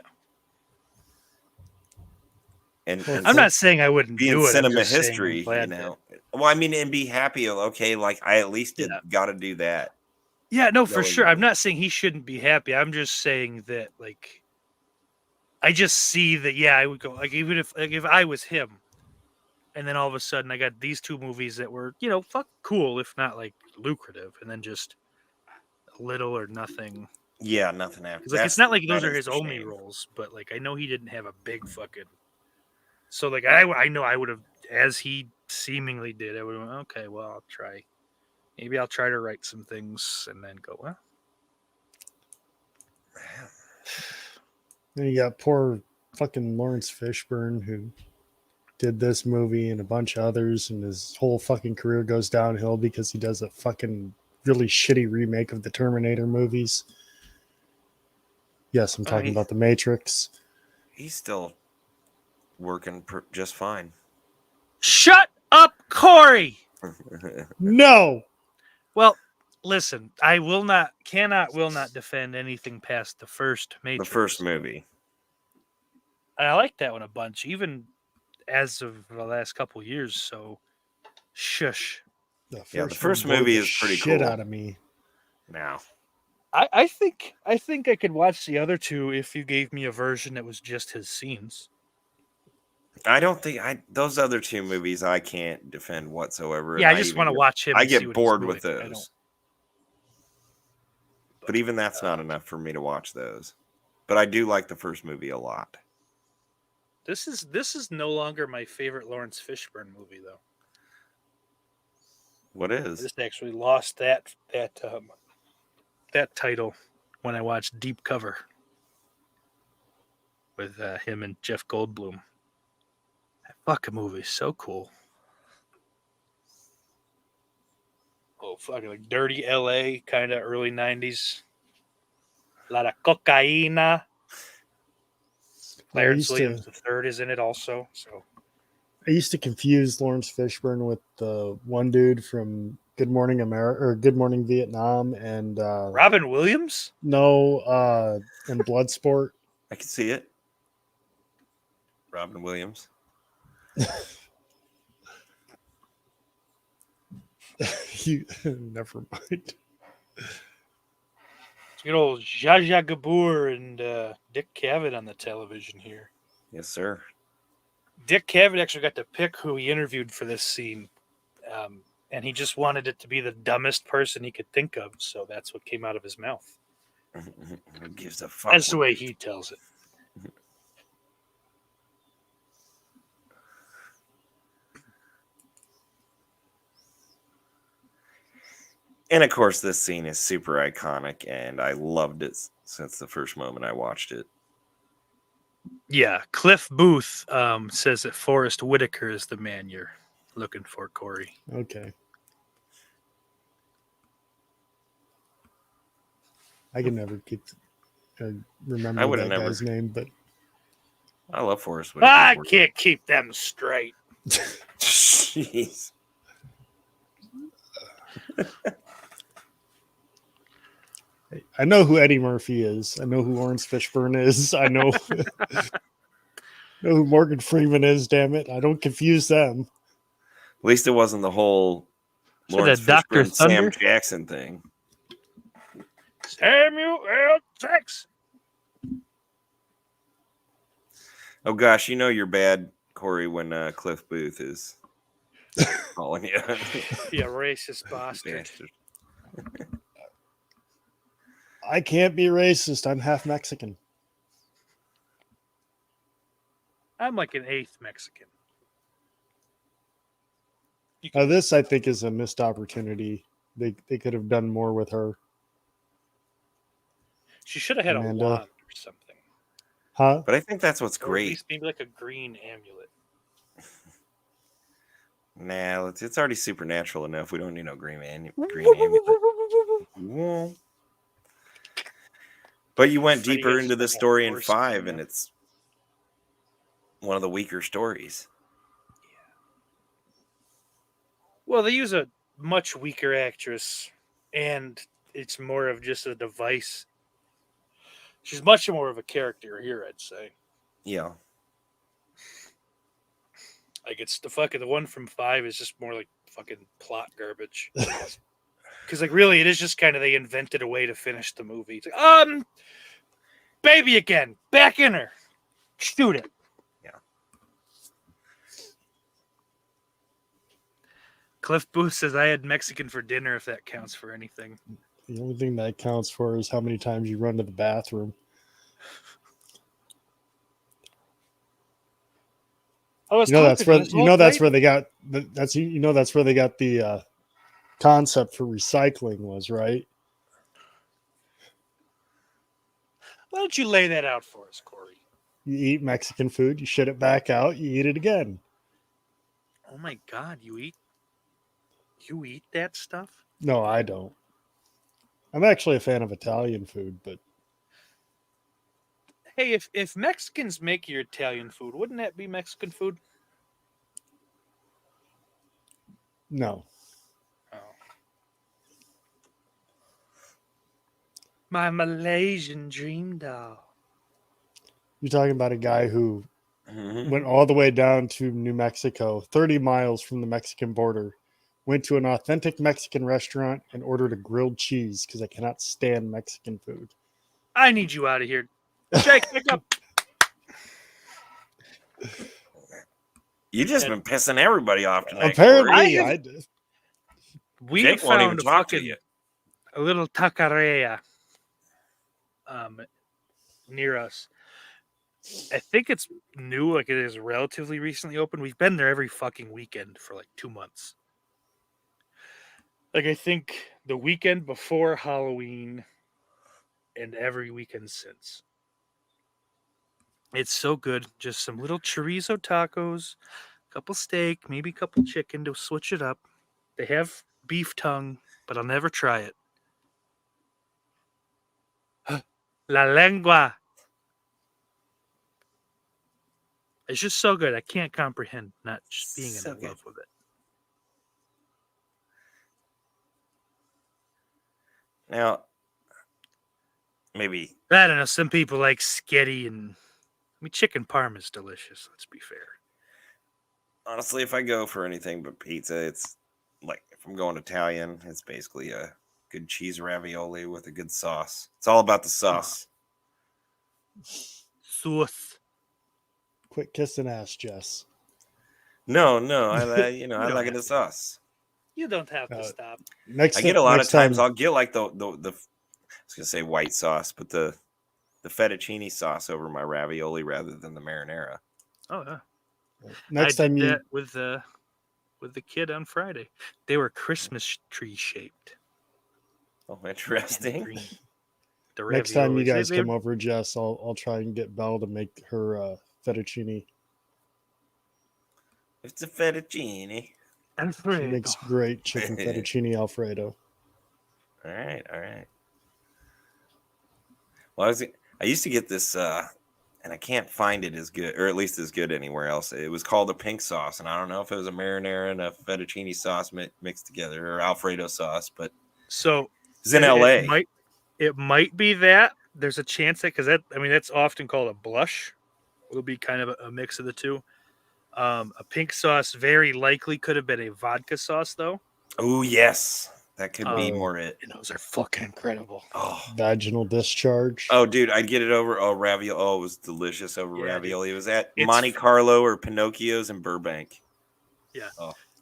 and I'm not saying I wouldn't be in do it. I'm cinema just saying I'm history, glad you that- know. Well, I mean, and be happy. Okay, like I at least Yeah. got to do that. Yeah, no, for Knowing sure. I'm that. not saying he shouldn't be happy. I'm just saying that, like, I just see that. Yeah, I would go like even if I was him, and then all of a sudden I got these 2 movies that were fuck cool, if not like lucrative, and then just little or nothing. Yeah, nothing happened. 'Cause, like, it's not like those that are is his the only shame. roles, but like I know he didn't have a big fucking. So like I know I would have, as he seemingly did, I would have went, okay, well I'll try. Maybe I'll try to write some things and then go, well. Then you got poor fucking Lawrence Fishburne, who did this movie and a bunch of others, and his whole fucking career goes downhill because he does a fucking really shitty remake of the Terminator movies. Yes, I'm talking about The Matrix. He's still working just fine. Shut up, Corey. No! Well, listen, I will not defend anything past the first The Matrix. first movie. And I like that one a bunch, even as of the last couple years. So, shush. The one first bored movie the is pretty shit cool. out of me. Now, I think I could watch the other 2 if you gave me a version that was just his scenes. I don't think those other 2 movies I can't defend whatsoever. Yeah, and I just even want to watch him. I and see get what he's bored doing. with I don't- those. But even that's not enough for me to watch those. But I do like the first movie a lot. This is no longer my favorite Lawrence Fishburne movie, though. What is? This actually lost that title when I watched Deep Cover with him and Jeff Goldblum. That fucking movie is so cool. Oh, fucking like dirty LA, kind of early 90s. A lot of cocaina. Clarence Williams III is in it also. So I used to confuse Lawrence Fishburne with the one dude from Good Morning America or Good Morning Vietnam and Robin Williams? and Bloodsport. I can see it. Robin Williams. Never mind. You know, Zsa Zsa Gabor and Dick Cavett on the television here. Yes, sir. Dick Cavett actually got to pick who he interviewed for this scene. And he just wanted it to be the dumbest person he could think of. So that's what came out of his mouth. Who gives a fuck? That's the way he tells it. And of course, this scene is super iconic, and I loved it since the first moment I watched it. Yeah, Cliff Booth says that Forrest Whitaker is the man you're looking for, Corey. Okay. I can never remember I would've that never. guy's name, but I love Forrest Whitaker. I can't keep them straight. Jeez. I know who Eddie Murphy is. I know who Lawrence Fishburne is. I know, know who Morgan Freeman is. Damn it! I don't confuse them. At least it wasn't the whole So Lawrence that Dr. Fishburne, Sam Thunder? Jackson thing. Samuel L. Jackson. Oh gosh, you know you're bad, Corey, when Cliff Booth is calling you. You racist bastard. Bastard. I can't be racist. I'm half Mexican. I'm like an eighth Mexican. Now, this I think is a missed opportunity. They could have done more with her, She should have had Amanda. a wand or something. huh? But I think that's what's Or at great. least maybe like a green amulet. Nah, it's already supernatural enough. We don't need no green amulet. But you went Freddy deeper gets into the like a story in horse 5, coming and up. it's one of the weaker stories. Well, they use a much weaker actress, and it's more of just a device. She's much more of a character here, I'd say. Yeah. Like it's the one from 5 is just more like fucking plot garbage. Because like really, it is just kind of they invented a way to finish the movie. It's like, baby again, back in her, shoot it. Yeah. Cliff Booth says I had Mexican for dinner, if that counts for anything. The only thing that counts for is how many times you run to the bathroom. I You know that's where that's where they got that's where they got the concept for recycling was, right? Why don't you lay that out for us, Corey? You eat Mexican food, you shit it back out, you eat it again. Oh my God, you eat that stuff? No, I don't. I'm actually a fan of Italian food, but Hey, if Mexicans make your Italian food, wouldn't that be Mexican food? no. Oh. My Malaysian dream doll. You're talking about a guy who Mhm. went all the way down to New Mexico, 30 miles from the Mexican border, went to an authentic Mexican restaurant and ordered a grilled cheese because I cannot stand Mexican food. I need you out of here. Jake, pick up. You just been pissing everybody off tonight. Apparently, Corey. I did. We Jake won't even found a talk to fucking you. a little taqueria near us. I think it's new, like it is relatively recently open. We've been there every fucking weekend for like 2 months. Like I think the weekend before Halloween and every weekend since. It's so good. Just some little chorizo tacos, couple steak, maybe a couple chicken to switch it up. They have beef tongue, but I'll never try it. La lengua. It's just so good. I can't comprehend not just being So in good. love with it. Now, maybe I don't know. Some people like sketty and chicken parm is delicious. Let's be fair. honestly, if I go for anything but pizza, it's like if I'm going Italian, it's basically a good cheese ravioli with a good sauce. It's all about the sauce. Sauce. Quit kissing ass, Jess. No, I I You like don't it have the sauce. You don't have to Uh, stop. Next, I get a lot of next times time- I'll get like the I was gonna say white sauce, but the fettuccine sauce over my ravioli rather than the marinara. Oh yeah. next I time did you that with the kid on Friday. They were Christmas tree shaped. Oh, and interesting. green. The next time you raviolis. guys They- come over, Jess, I'll try and get Belle to make her fettuccine. It's a fettuccine. She Alfredo. makes great chicken fettuccine Alfredo. All right. Well, I used to get this, and I can't find it as good, or at least as good anywhere else. It was called a pink sauce, and I don't know if it was a marinara and a fettuccine sauce mixed together, or Alfredo sauce, but So it's in it LA. It might be that. There's a chance that because that's often called a blush. It'll be kind of a mix of the two. A pink sauce very likely could have been a vodka sauce though. Oh yes, that could be Oh. more it. And those are fucking incredible. Oh, Vaginal discharge. oh, dude, I'd get it over. Oh, ravioli. Oh, it was delicious over Yeah, ravioli. It was at It's- Monte Carlo or Pinocchio's in Burbank.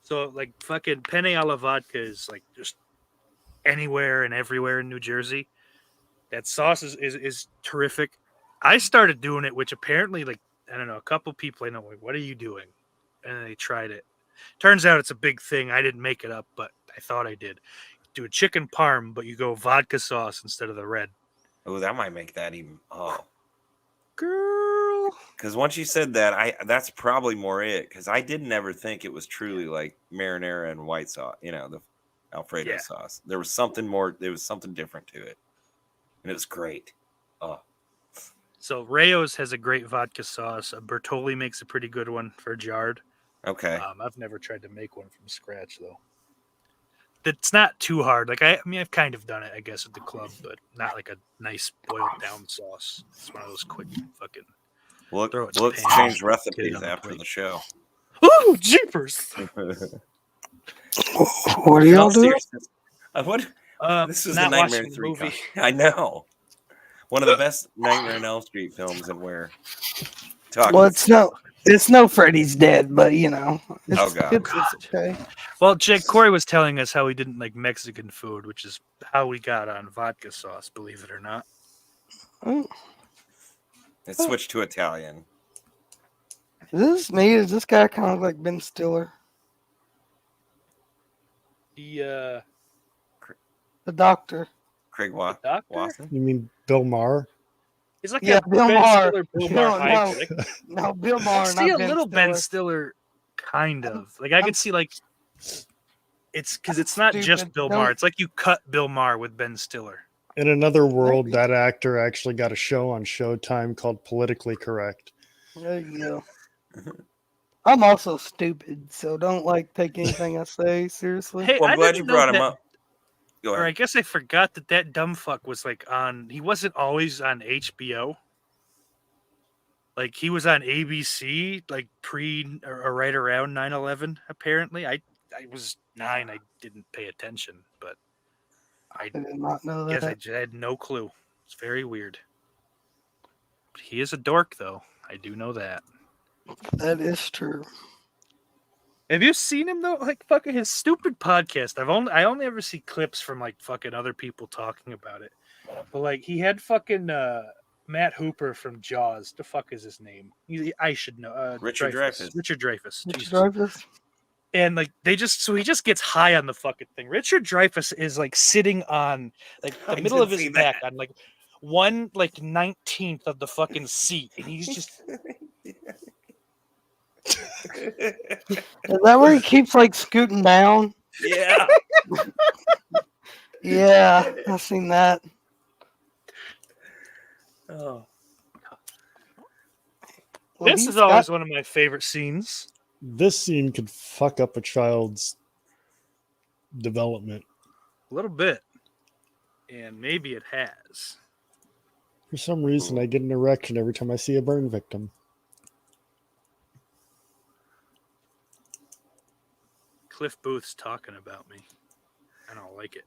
So like fucking penne alla vodka is like just anywhere and everywhere in New Jersey. That sauce is terrific. I started doing it, which apparently like I don't know, a couple people I know like, what are you doing? And then they tried it. Turns out it's a big thing. I didn't make it up, but I thought I did. Do a chicken parm, but you go vodka sauce instead of the red. Oh, that might make that even. Oh, Girl. because once you said that, that's probably more it. Because I didn't ever think it was truly like marinara and white sauce. You know, the Alfredo Yeah. sauce. There was something more. There was something different to it, and it was great. Oh, So Rayo's has a great vodka sauce. Bertoli makes a pretty good one for jarred. okay. I've never tried to make one from scratch though. It's not too hard. Like I've kind of done it, I guess, at the club, but not like a nice boiled down sauce. It's one of those quick fucking. We'll throw it in we'll the pan, exchange get it recipes on the after plate. the show. Ooh, jeepers! What are In all y'all doing? seriousness, what? This was the Not Nightmare watching the 3 movie. I know. One of the best Nightmare on Elm Street films, and we're talking. Well, it's no Freddy's dead, but you know, it's, Oh, God. it's okay. Well, Jake Corey was telling us how he didn't like Mexican food, which is how we got on vodka sauce. Believe it or not. Oh, It switched to Italian. is this me? Is this guy kind of like Ben Stiller, The the doctor? Craig doctor. Watson. You mean Bill Maher? He's like Yeah, a Bill Ben Maher. Stiller, Bill No, Maher no. hybrid. No, Bill I Maher, could see not a Ben little Ben Stiller. Stiller, kind of. Like I I'm- could see like it's because it's not just Stupid. Bill Don't- Maher. It's like you cut Bill Maher with Ben Stiller. In another world, Maybe. that actor actually got a show on Showtime called Politically Correct. There you go. I'm also stupid, so don't like take anything I say seriously. Hey, Well, I'm I glad didn't you know brought him that- up. Go Or I ahead. guess I forgot that dumb fuck was like on. He wasn't always on HBO. Like he was on ABC, like pre or right around 9/11. Apparently, I was 9. I didn't pay attention, but I I did not know guess I that. just had no clue. It's very weird. But he is a dork, though. I do know that. That is true. Have you seen him though? Like fucking his stupid podcast. I only ever see clips from like fucking other people talking about it. But like he had fucking Matt Hooper from Jaws. The fuck is his name? I should know. Richard Dreyfuss. Richard Dreyfuss. Richard Jesus. Dreyfuss? And like he just gets high on the fucking thing. Richard Dreyfuss is like sitting on like the I middle did of his see back that. on like 1/19th of the fucking seat, and he's just Is that where he keeps like scooting down? Yeah. Yeah, I've seen that. oh. Well, This he's is always got- one of my favorite scenes. This scene could fuck up a child's development. A little bit. And maybe it has. For some reason, I get an erection every time I see a burn victim. Cliff Booth's talking about me. I don't like it.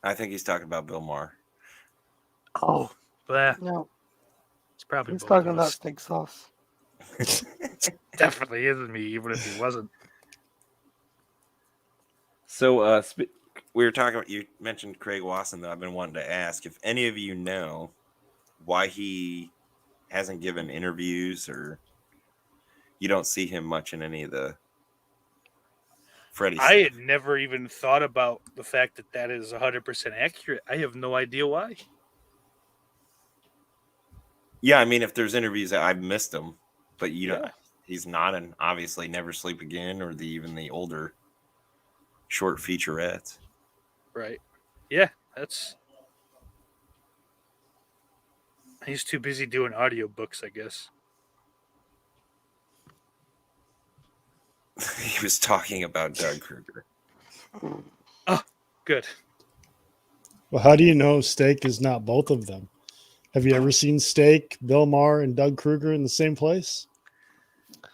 I think he's talking about Bill Maher. Oh, but No, it's probably he's both talking of about us. steak sauce. Definitely isn't me, even if he wasn't. So, we were talking about, you mentioned Craig Wasson, though. I've been wanting to ask if any of you know why he hasn't given interviews, or you don't see him much in any of the Freddy I stuff. had never even thought about the fact that that is 100% accurate. I have no idea why. Yeah, I mean, if there's interviews, I've missed them, but you know, Yeah. he's not in, obviously, Never Sleep Again, or even the older short featurettes. Right. Yeah, that's. He's too busy doing audiobooks, I guess. He was talking about Doug Kruger. Good. Well, how do you know Steak is not both of them? Have you ever seen Steak, Bill Maher, and Doug Kruger in the same place?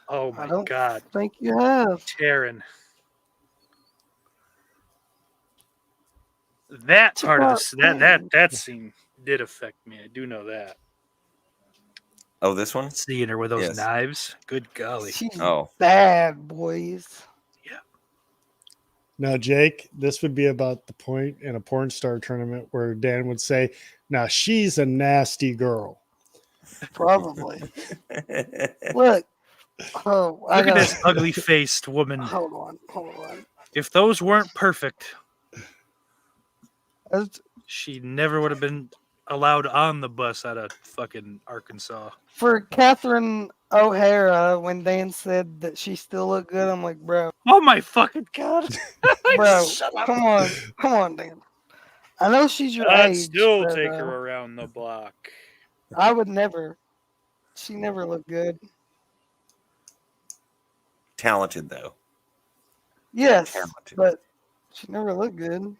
Oh I my don't God, think you have. Taryn. That Check part of out this, Pain. that scene did affect me. I do know that. Oh, this one? Seeing her with those Yes. knives. Good golly. She's Oh, bad, boys. Yeah. Now, Jake, this would be about the point in a porn star tournament where Dan would say, "Now she's a nasty girl." Probably. Look. Oh, I Look at got. this ugly faced woman. Hold on. If those weren't perfect, That's- she never would have been allowed on the bus out of fucking Arkansas. For Catherine O'Hara, when Dan said that she still looked good, I'm like, bro, Oh my fucking God. bro, Shut up. come on, Dan. I know she's your I'd age, still but, take her around the block. I would never. She never looked good. talented though. Yes, Talented. but she never looked good.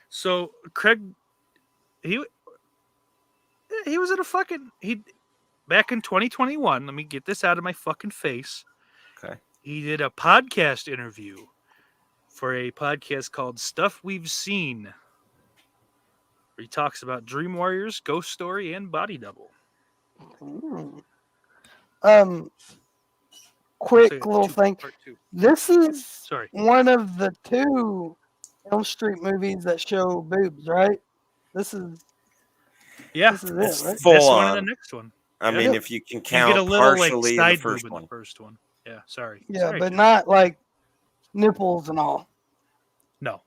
So Craig, he was in a fucking back in 2021. Let me get this out of my fucking face. Okay. He did a podcast interview for a podcast called Stuff We've Seen, where he talks about Dream Warriors, Ghost Story, and Body Double. Quick So, little thing. part two. This is Sorry. one of the 2 Elm Street movies that show boobs, right? This is Yeah. this is It's it, right? full This one and on. the next one. I Yeah. mean, if you can You count get a little like partially the side first boob in one. the first one. Yeah, sorry. Yeah, Sorry, but Joe. not like nipples and all. No.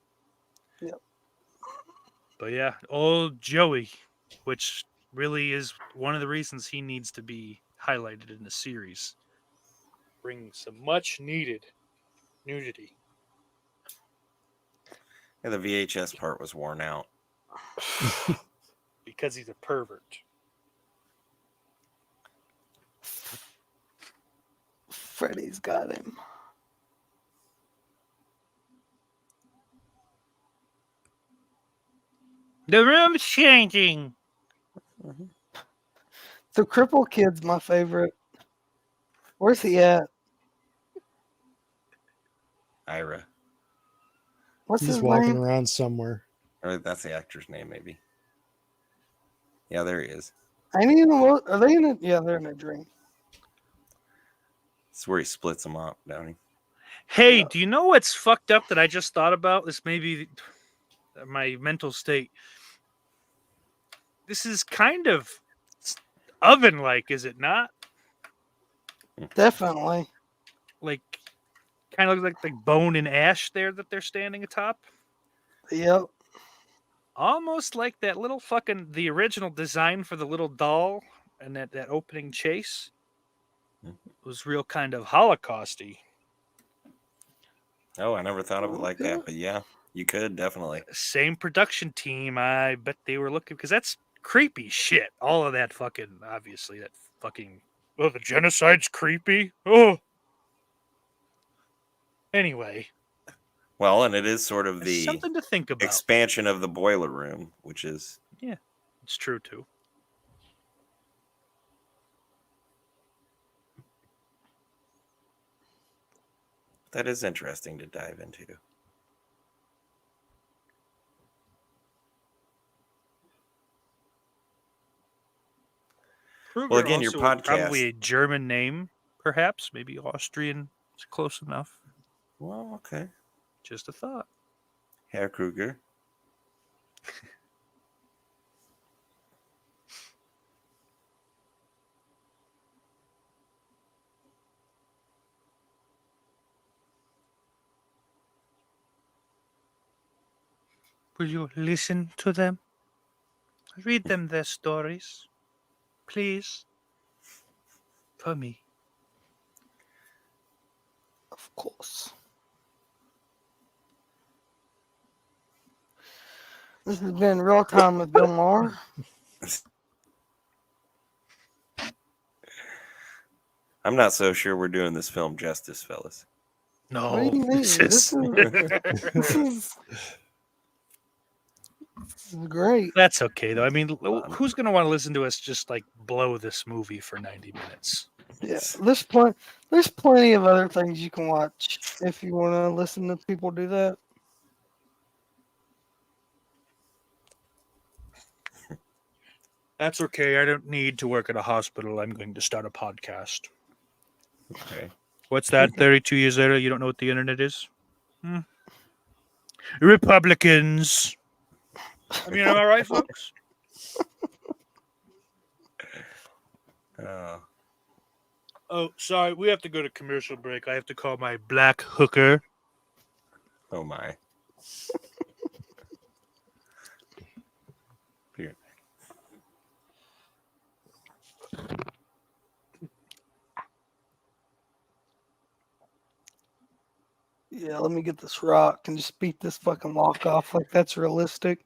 Yep. But yeah, old Joey, which really is one of the reasons he needs to be highlighted in the series. Bring some much needed nudity. Yeah, the VHS part was worn out. Because he's a pervert. Freddy's got him. The room's changing. The cripple kid's my favorite. Where's he at? Ira. What's He's his walking name? around somewhere. Or that's the actor's name, maybe. Yeah, there he is. Ain't he in the, are they in it? Yeah, they're in a dream. It's where he splits them up, don't he? Hey, Yeah. do you know what's fucked up that I just thought about? This may be my mental state. This is kind of oven-like, is it not? Definitely. Like, kind of like bone and ash there that they're standing atop. Yep. Almost like that little fucking the original design for the little doll and that opening chase was real kind of Holocausty. Oh, I never thought of it like that, but yeah, you could definitely. Same production team. I bet they were looking because that's creepy shit. All of that fucking obviously that fucking the genocide's creepy. Oh. Anyway, Well, and it is sort of the something to think about. expansion of the boiler room, which is It's true too. that is interesting to dive into. Kruger Well, again, your also podcast. probably a German name, perhaps maybe Austrian. Is close enough. Well, okay. Just a thought. Herr Kruger. Will you listen to them? Read them their stories, please. For me. Of course. This has been Real Time with Bill Maher. I'm not so sure we're doing this film justice, fellas. No, What do you mean? this is This is great. that's okay though. I mean, who's gonna want to listen to us just like blow this movie for 90 minutes? Yeah, there's plenty of other things you can watch if you want to listen to people do that. That's okay. I don't need to work at a hospital. I'm going to start a podcast. Okay. What's that? 32 years later, you don't know what the internet is? Republicans. I mean, am I right, folks? Oh, sorry. We have to go to commercial break. I have to call my black hooker. Oh my. Here. Yeah, let me get this rock and just beat this fucking lock off like that's realistic.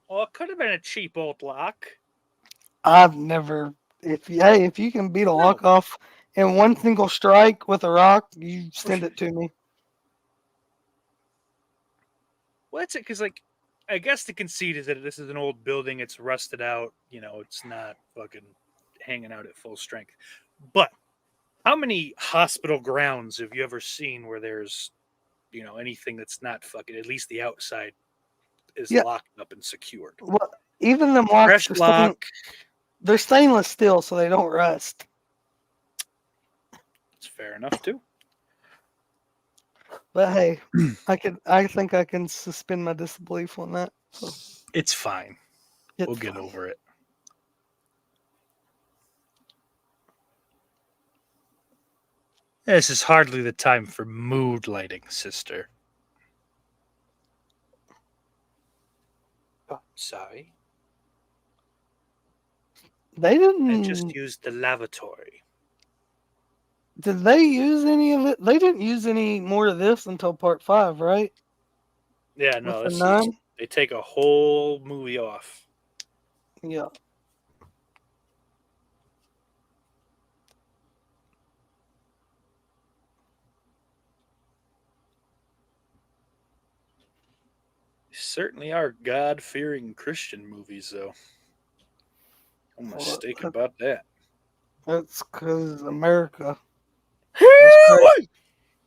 Well, it could have been a cheap old lock. I've never. If you can beat a lock off in one single strike with a rock, you send it to me. Well, that's it, because, like, I guess the conceit is that this is an old building. It's rusted out. You know, it's not fucking hanging out at full strength. But how many hospital grounds have you ever seen where there's, you know, anything that's not fucking, at least the outside is locked up and secured? Well, even them locks Fresh are lock. they're stainless steel, so they don't rust. It's fair enough, too. But hey, I think I can suspend my disbelief on that. So It's fine. We'll it's get fine. over it. This is hardly the time for mood lighting, sister. Oh, sorry. They didn't. I just used the lavatory. Did they use any of it? They didn't use any more of this until part 5, right? Yeah, no, With this the is, 9? they take a whole movie off. Yeah. They certainly are God-fearing Christian movies, though. No Well, mistake about that. That's because America.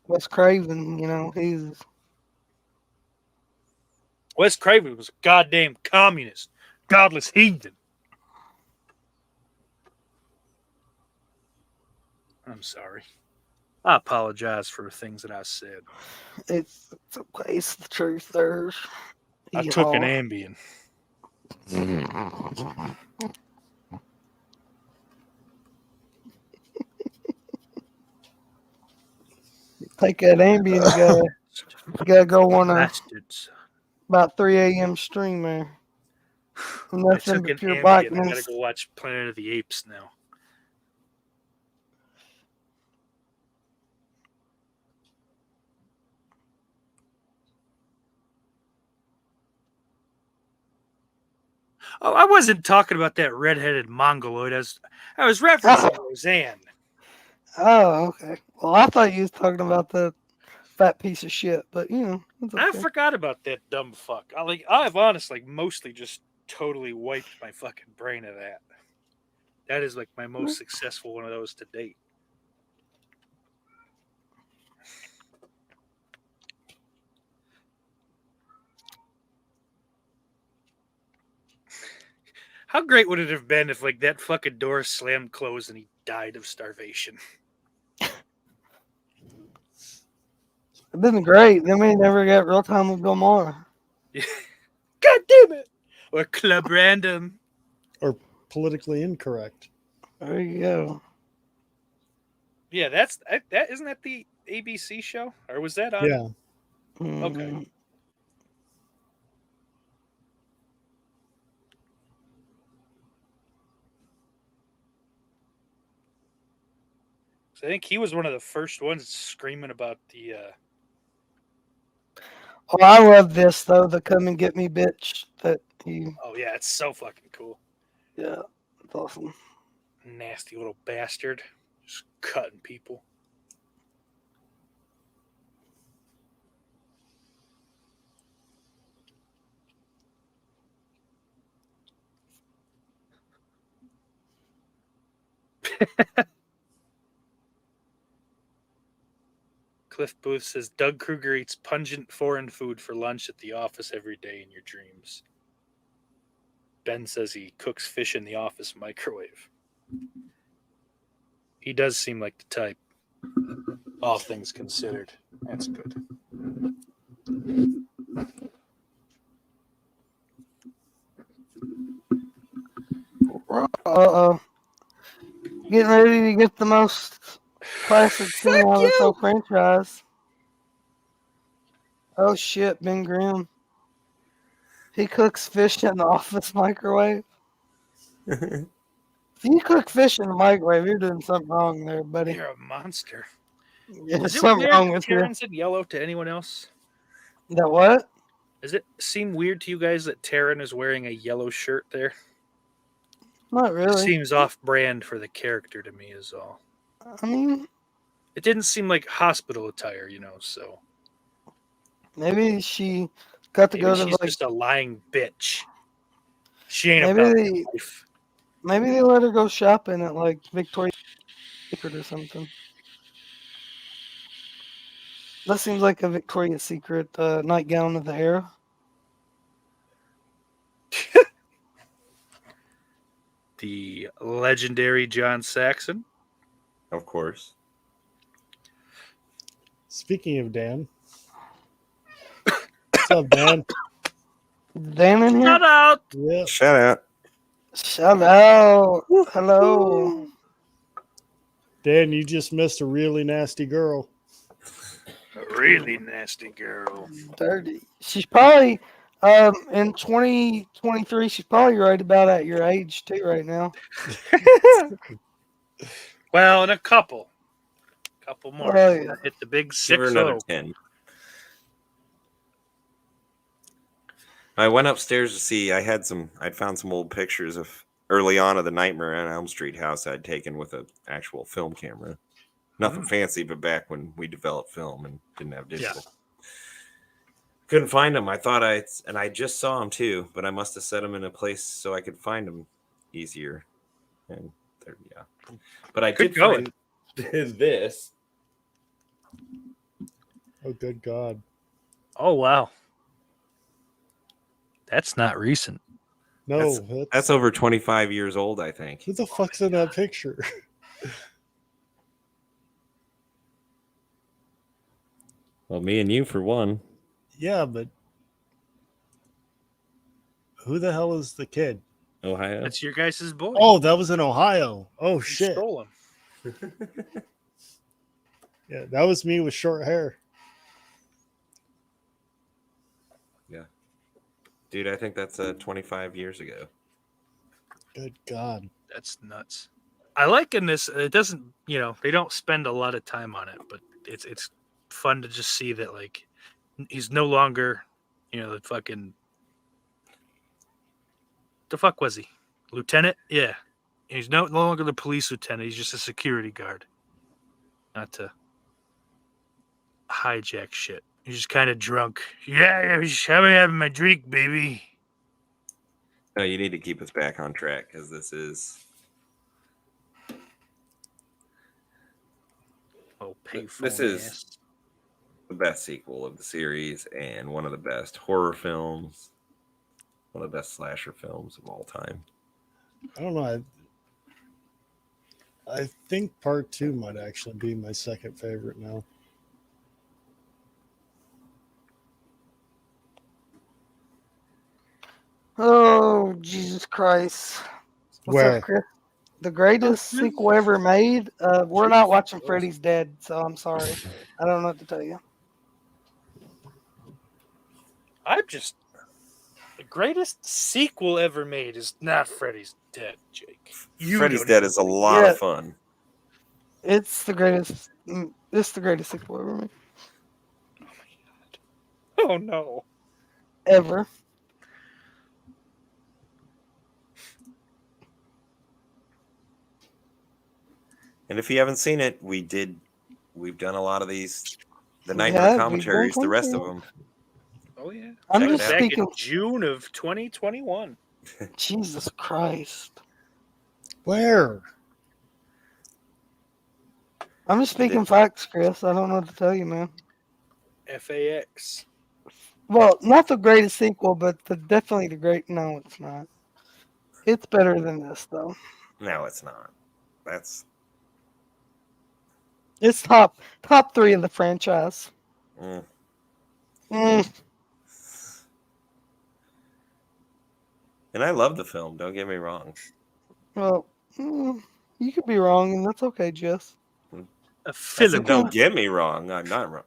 Wes Craven, you know, he's Wes Craven was a goddamn communist, godless heathen. I'm sorry. I apologize for things that I said. it's okay. It's the truth. There's. I took an Ambien. Take that Ambien, you gotta go on a Bastards. about 3 a.m. stream there. I Nothing took but an pure Ambien. I blackness. gotta go watch Planet of the Apes now. Oh, I wasn't talking about that redheaded mongoloid. I was referencing Roseanne. Oh, okay. Well, I thought you was talking about the fat piece of shit, but you know, it's I okay. forgot about that dumb fuck. I've honestly mostly just totally wiped my fucking brain of that. That is like my most successful one of those to date. How great would it have been if like that fucking door slammed closed and he died of starvation? It been great. Then we never got real time with Bill Maher. God damn it! Or Club Random. Or politically incorrect. There you go. Yeah, that isn't that the ABC show, or was that on? Yeah. Okay. So I think he was one of the first ones screaming about the. Oh, I love this though. The "Come and Get Me, Bitch." That he. Oh yeah, it's so fucking cool. Yeah, it's awesome. Nasty little bastard. Just cutting people. Cliff Booth says Doug Kruger eats pungent foreign food for lunch at the office every day in your dreams. Ben says he cooks fish in the office microwave. He does seem like the type, all things considered. That's good. Uh-oh. Getting ready to get the most classic scene out of this whole franchise. Oh shit, Ben Grimm. He cooks fish in the office microwave. If you cook fish in the microwave, you're doing something wrong there, buddy. You're a monster. Yeah, Is it something weird wrong that with you. Taryn's in yellow to anyone else? That what? Does it seem weird to you guys that Taryn is wearing a yellow shirt there? Not It really. seems off-brand for the character to me is all. I mean, It didn't seem like hospital attire, so. maybe she got to Maybe go she's to like. just a lying bitch. She ain't Maybe about they, that life. maybe they let her go shopping at like Victoria's Secret or something. That seems like a Victoria's Secret nightgown of the era. The legendary John Saxon. Of course. Speaking of Dan, what's up, Dan? Dan in here? Shout out! Yeah, Shout out. Shout out. Hello. Dan, you just missed a really nasty girl. A really nasty girl. Dirty. She's probably in 2023. She's probably right about at your age too right now. Well, in a couple more. Oh, yeah. Hit the big Give her another 6-0. 10. I went upstairs to see. I'd found some old pictures of early on of the Nightmare on Elm Street house I'd taken with an actual film camera. Nothing fancy, but back when we developed film and didn't have digital. Couldn't find them. I just saw them too, but I must have set them in a place so I could find them easier. And but I Good did going. find this. Oh, good God. Oh, wow. That's not recent. No, That's over 25 years old, I think. who the fuck's in that picture? Well, me and you for one. Yeah, but who the hell is the kid? Ohio. That's your guys' boy. Oh, that was in Ohio. Oh, You shit. stole him. Yeah, that was me with short hair. Dude, I think that's 25 years ago. Good God. That's nuts. I like in this. It doesn't. They don't spend a lot of time on it, but it's fun to just see that like he's no longer, the fucking. The fuck was he? Lieutenant? Yeah. He's no longer the police lieutenant. He's just a security guard. Not to hijack shit. He's just kind of drunk. Yeah, I'm having my drink, baby. No, you need to keep us back on track because this is. Oh, payphone. This is ass. the best sequel of the series and one of the best horror films, one of the best slasher films of all time. I don't know. I think part 2 might actually be my second favorite now. Oh, Jesus Christ. What's Where? up, Chris? The greatest sequel ever made? We're not watching Freddy's Dead, so I'm sorry. I don't know what to tell you. The greatest sequel ever made is not Freddy's Dead, Jake. Freddy's Dead is a lot of fun. It's the greatest. It's the greatest sequel ever made. Oh no. Ever. And if you haven't seen it, we've done a lot of these, the We Nightmare have, we've done commentaries, the rest of plenty. them. Oh yeah. I'm That was just back speaking. in June of 2021. Jesus Christ. Where? I'm just speaking facts, Chris. I don't know what to tell you, man. FAX. Well, not the greatest sequel, but definitely the great. No, it's not. It's better than this, though. No, it's not. That's It's top 3 of the franchise. mm. Mm, And I love the film. Don't get me wrong. well, you could be wrong, and that's okay, Jess. A I film. said, don't get me wrong. I'm not wrong.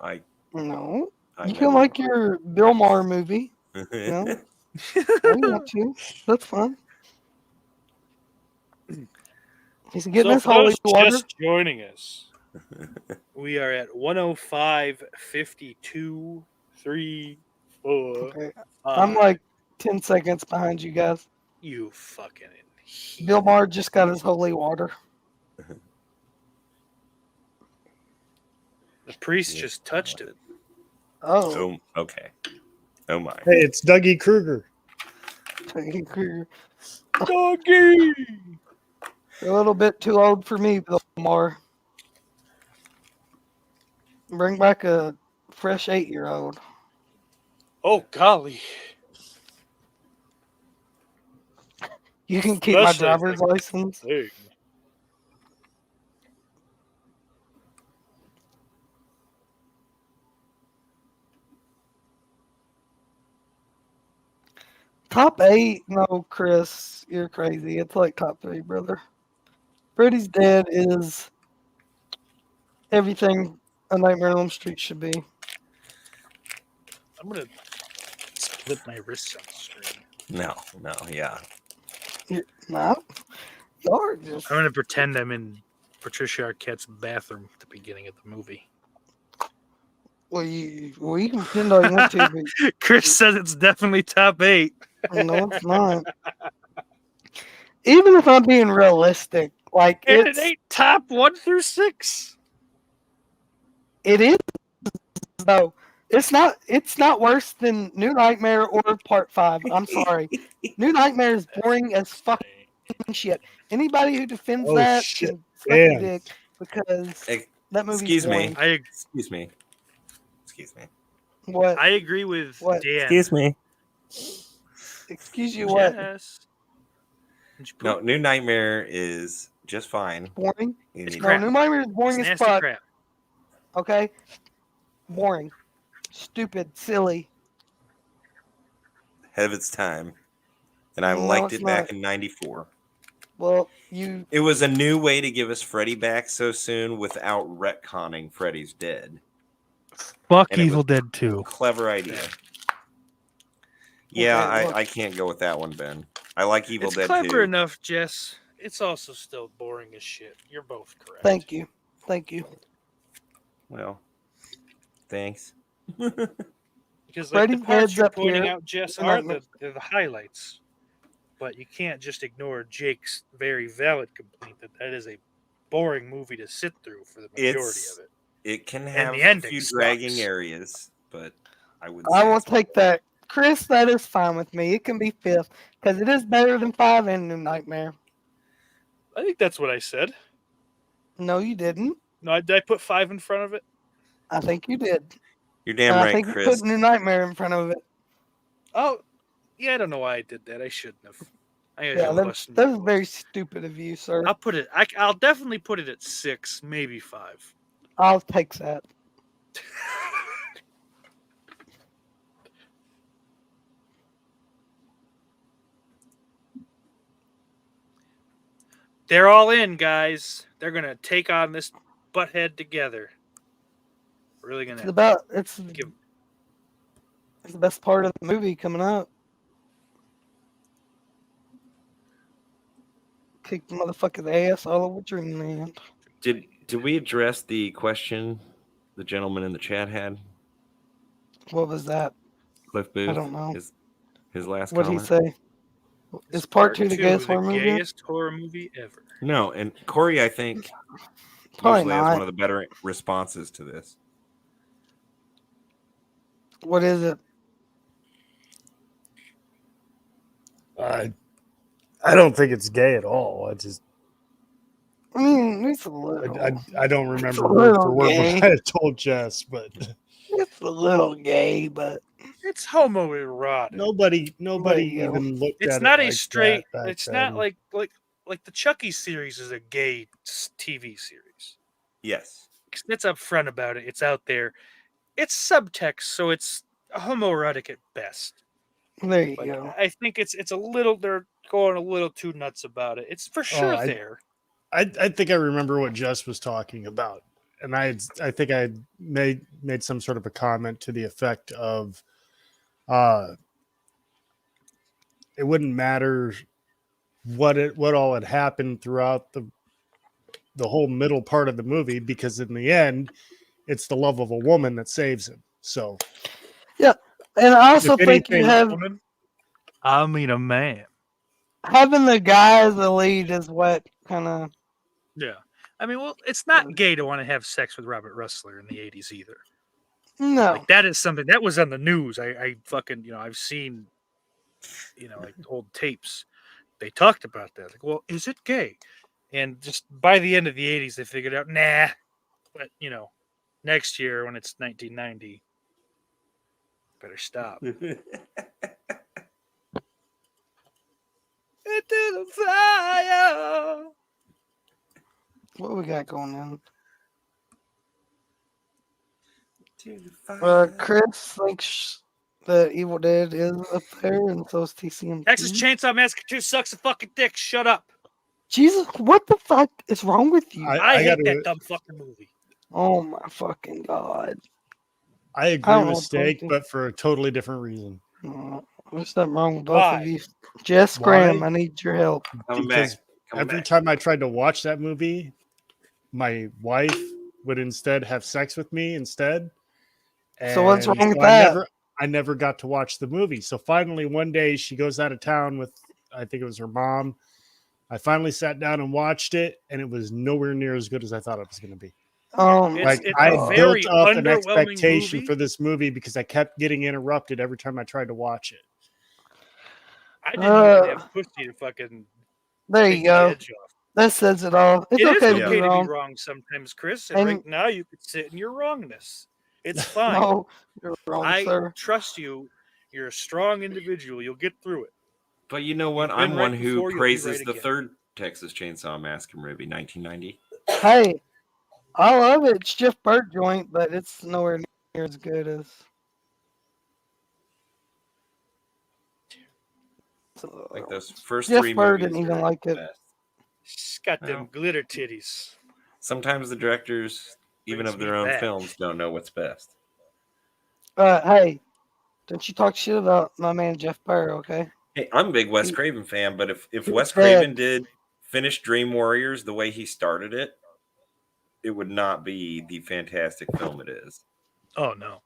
No, I you never- can like your Bill Maher movie. You know, I want to. That's fine. He's getting So his for holy those water. just joining us, we are at 105.52, 3, 4. Okay, I'm like 10 seconds behind you guys. You fucking Bill Maher just got his holy water. The priest Yeah. just touched it. Oh, Oh, okay. Oh my. Hey, it's Dougie Kruger. you're Doggy. a little bit too old for me, Bill Maher. Bring back a fresh 8-year-old. Oh golly. You can keep my Especially if driver's they- license. Hey. Top 8? No, Chris, you're crazy. It's like top 3, brother. Freddy's Dead is everything a Nightmare on Elm Street should be. I'm gonna split my wrists on the screen. No, yeah. You're not. You're just. I'm gonna pretend I'm in Patricia Arquette's bathroom at the beginning of the movie. Well, you can pretend all you want to, but Chris says it's definitely top 8. no, it's not. Even if I'm being realistic, like And it it's ain't top 1 through 6. it is though. It's not worse than New Nightmare or Part 5. I'm sorry. New Nightmare is boring as fucking shit. Anybody who defends Oh, that shit. can suck a Damn. dick because Ex- that movie's Excuse me. boring. Excuse me. Excuse me. What? I agree with What? Dan. Excuse me. Excuse you, what? Yes. Did you No, poop? New Nightmare is just fine. Boring? You It's need- No, crap. New Nightmare is It's boring as nasty fuck. crap. Okay? Boring. Stupid. Silly. ahead of its time. And I No, liked it's it back not. in 94. Well, you It was a new way to give us Freddy back so soon without retconning Freddy's Dead. Fuck And it Evil was- Dead 2. Clever idea. Yeah, Okay, look. I can't go with that one, Ben. I like Evil It's Dead clever 2. enough, Jess. It's also still boring as shit. You're both correct. thank you. Thank you. Well, thanks. Because like, the Freddy's parts Dead's you're up pointing here. out, Jess, And are Nightmare- they're the highlights. But you can't just ignore Jake's very valid complaint that is a boring movie to sit through for the majority It's- of it. It can And have the a ending few sucks. dragging areas, but I would I say will it's- take that. Chris, that is fine with me. It can be 5th because it is better than 5 and New Nightmare. I think that's what I said. No, you didn't. No, did I put 5 in front of it? I think you did. You're damn And I right, think you Chris. put New Nightmare in front of it. Oh, yeah, I don't know why I did that. I shouldn't have. I Yeah, gotta that question was you. very stupid of you, sir. I'll put it. I'll definitely put it at 6, maybe 5. I'll take that. They're all in, guys. They're gonna take on this butthead together. Really It's gonna about it's give. the best part of the movie coming up. Kick the motherfucker's ass all over Dreamland. Did we address the question the gentleman in the chat had? What was that? Cliff Booth? don't know. His last What'd he comment? say? Is part 2 the gayest the horror movie? gayest horror movie ever. No, and Corey, I think, Probably usually has not. one of the better responses to this. What is it? I don't think it's gay at all. I mean, it's a little. I don't remember a word for little word gay. what I told Jess, but It's a little gay, but It's homoerotic. nobody There you go. even looked It's at not it a like straight. that back It's then. not like the Chucky series is a gay TV series. Yes. It's upfront about it. It's out there. It's subtext, so it's homoerotic at best. there you But go. I think it's a little. They're going a little too nuts about it. It's for sure there. I think I remember what Jess was talking about, and I think I made some sort of a comment to the effect of, it wouldn't matter what all had happened throughout the whole middle part of the movie, because in the end, it's the love of a woman that saves him. So, And I also If think you anything, have Woman? I mean, a man. having the guy as the lead is what kind of. Yeah. I mean, well, it's not gay to want to have sex with Robert Russler in the 80s either. No. Like, that is something that was on the news. I fucking, I've seen, like old tapes. They talked about that. Like, well, is it gay? And just by the end of the 80s, they figured out, nah. But, next year when it's 1990, better stop. Into the fire. What we got going on? Chris thinks that Evil Dead is up there, and so is TCM. Texas Chainsaw Massacre 2 sucks a fucking dick. Shut up. Jesus, what the fuck is wrong with you? I hate gotta- that dumb fucking movie. Oh my fucking god! I agree don't know with what Steak, to do. but for a totally different reason. There's something wrong with both Why? of you. Jess Why? Graham, I need your help. Coming Because back. Coming every back. time I tried to watch that movie, my wife would instead have sex with me instead. So what's And wrong with so that? I never got to watch the movie. So finally one day she goes out of town with, I think it was her mom. I finally sat down and watched it, and it was nowhere near as good as I thought it was going to be. It's- Like it's I a built very up an underwhelming expectation movie. for this movie because I kept getting interrupted every time I tried to watch it. I didn't even have pussy to fucking There take you the go. edge off. That says it all. It's It is okay okay to be to wrong. be wrong sometimes, Chris. And And- right now you could sit in your wrongness. It's fine. No, you're wrong, I sir. trust you. You're a strong individual. You'll get through it. But you know what? You've been I'm right one before, who you'll be praises right the again. third Texas Chainsaw Massacre movie, 1990. Hey, I love it. It's Jeff Bird joint, but it's nowhere near as good as. Like those first Jeff three Bird movies. didn't even are like the it. best. She's got them Well. glitter titties. Sometimes the directors, even Brings of their me own back. films, don't know what's best. Hey, don't you talk shit about my man Jeff Bird, okay? Hey, I'm a big Wes Craven fan, but if He's Wes dead. Craven did finish Dream Warriors the way he started it, it would not be the fantastic film it is. Oh no.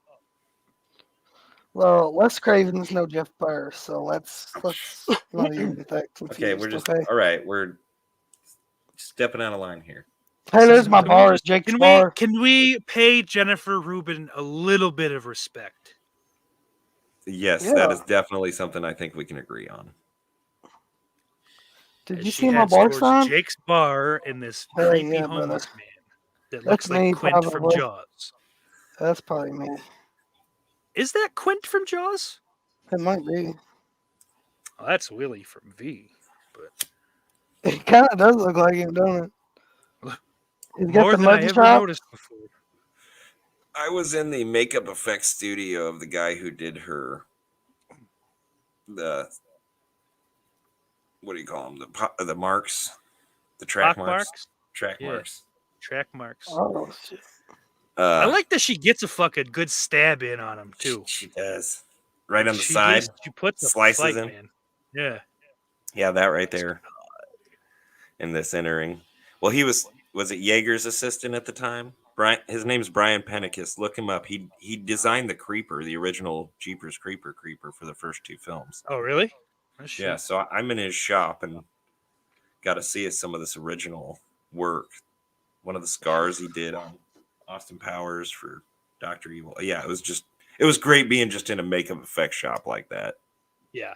Well, Wes Craven's no Jeff Bird, so let's not even get that confused. Okay, we're just okay? all right. We're stepping out of line here. Hey, there's my Can we bar, just- Jake's Can bar. we pay Jennifer Rubin a little bit of respect? Yes, Yeah. that is definitely something I think we can agree on. Did As you she see my heads bar towards sign? Jake's bar and this Hell creepy yeah, brother. homeless man that That's looks like me, Quint from probably. Jaws. That's probably me. Is that Quint from Jaws? It might be. Oh, that's Willie from V. But It kind of does look like him, don't it? He's got more the than I mutton ever chop. noticed before. I was in the makeup effects studio of the guy who did the what do you call them? The marks, the track Pock marks, marks? track Yeah. marks. Track marks. Oh shit! I like that she gets a fucking good stab in on him too. She does right on the She side. She puts a slices fight, in. man. Yeah. Yeah, that right there. In this entering, well, he was it Yeager's assistant at the time? Brian, his name's Brian Pennicus. Look him up. He designed the Creeper, the original Jeepers Creeper for the first two films. Oh, really? Oh, Yeah, shit. so I'm in his shop and got to see some of this original work. One of the scars he did on Austin Powers for Dr. Evil. Yeah, it was great being just in a makeup effects shop like that. Yeah.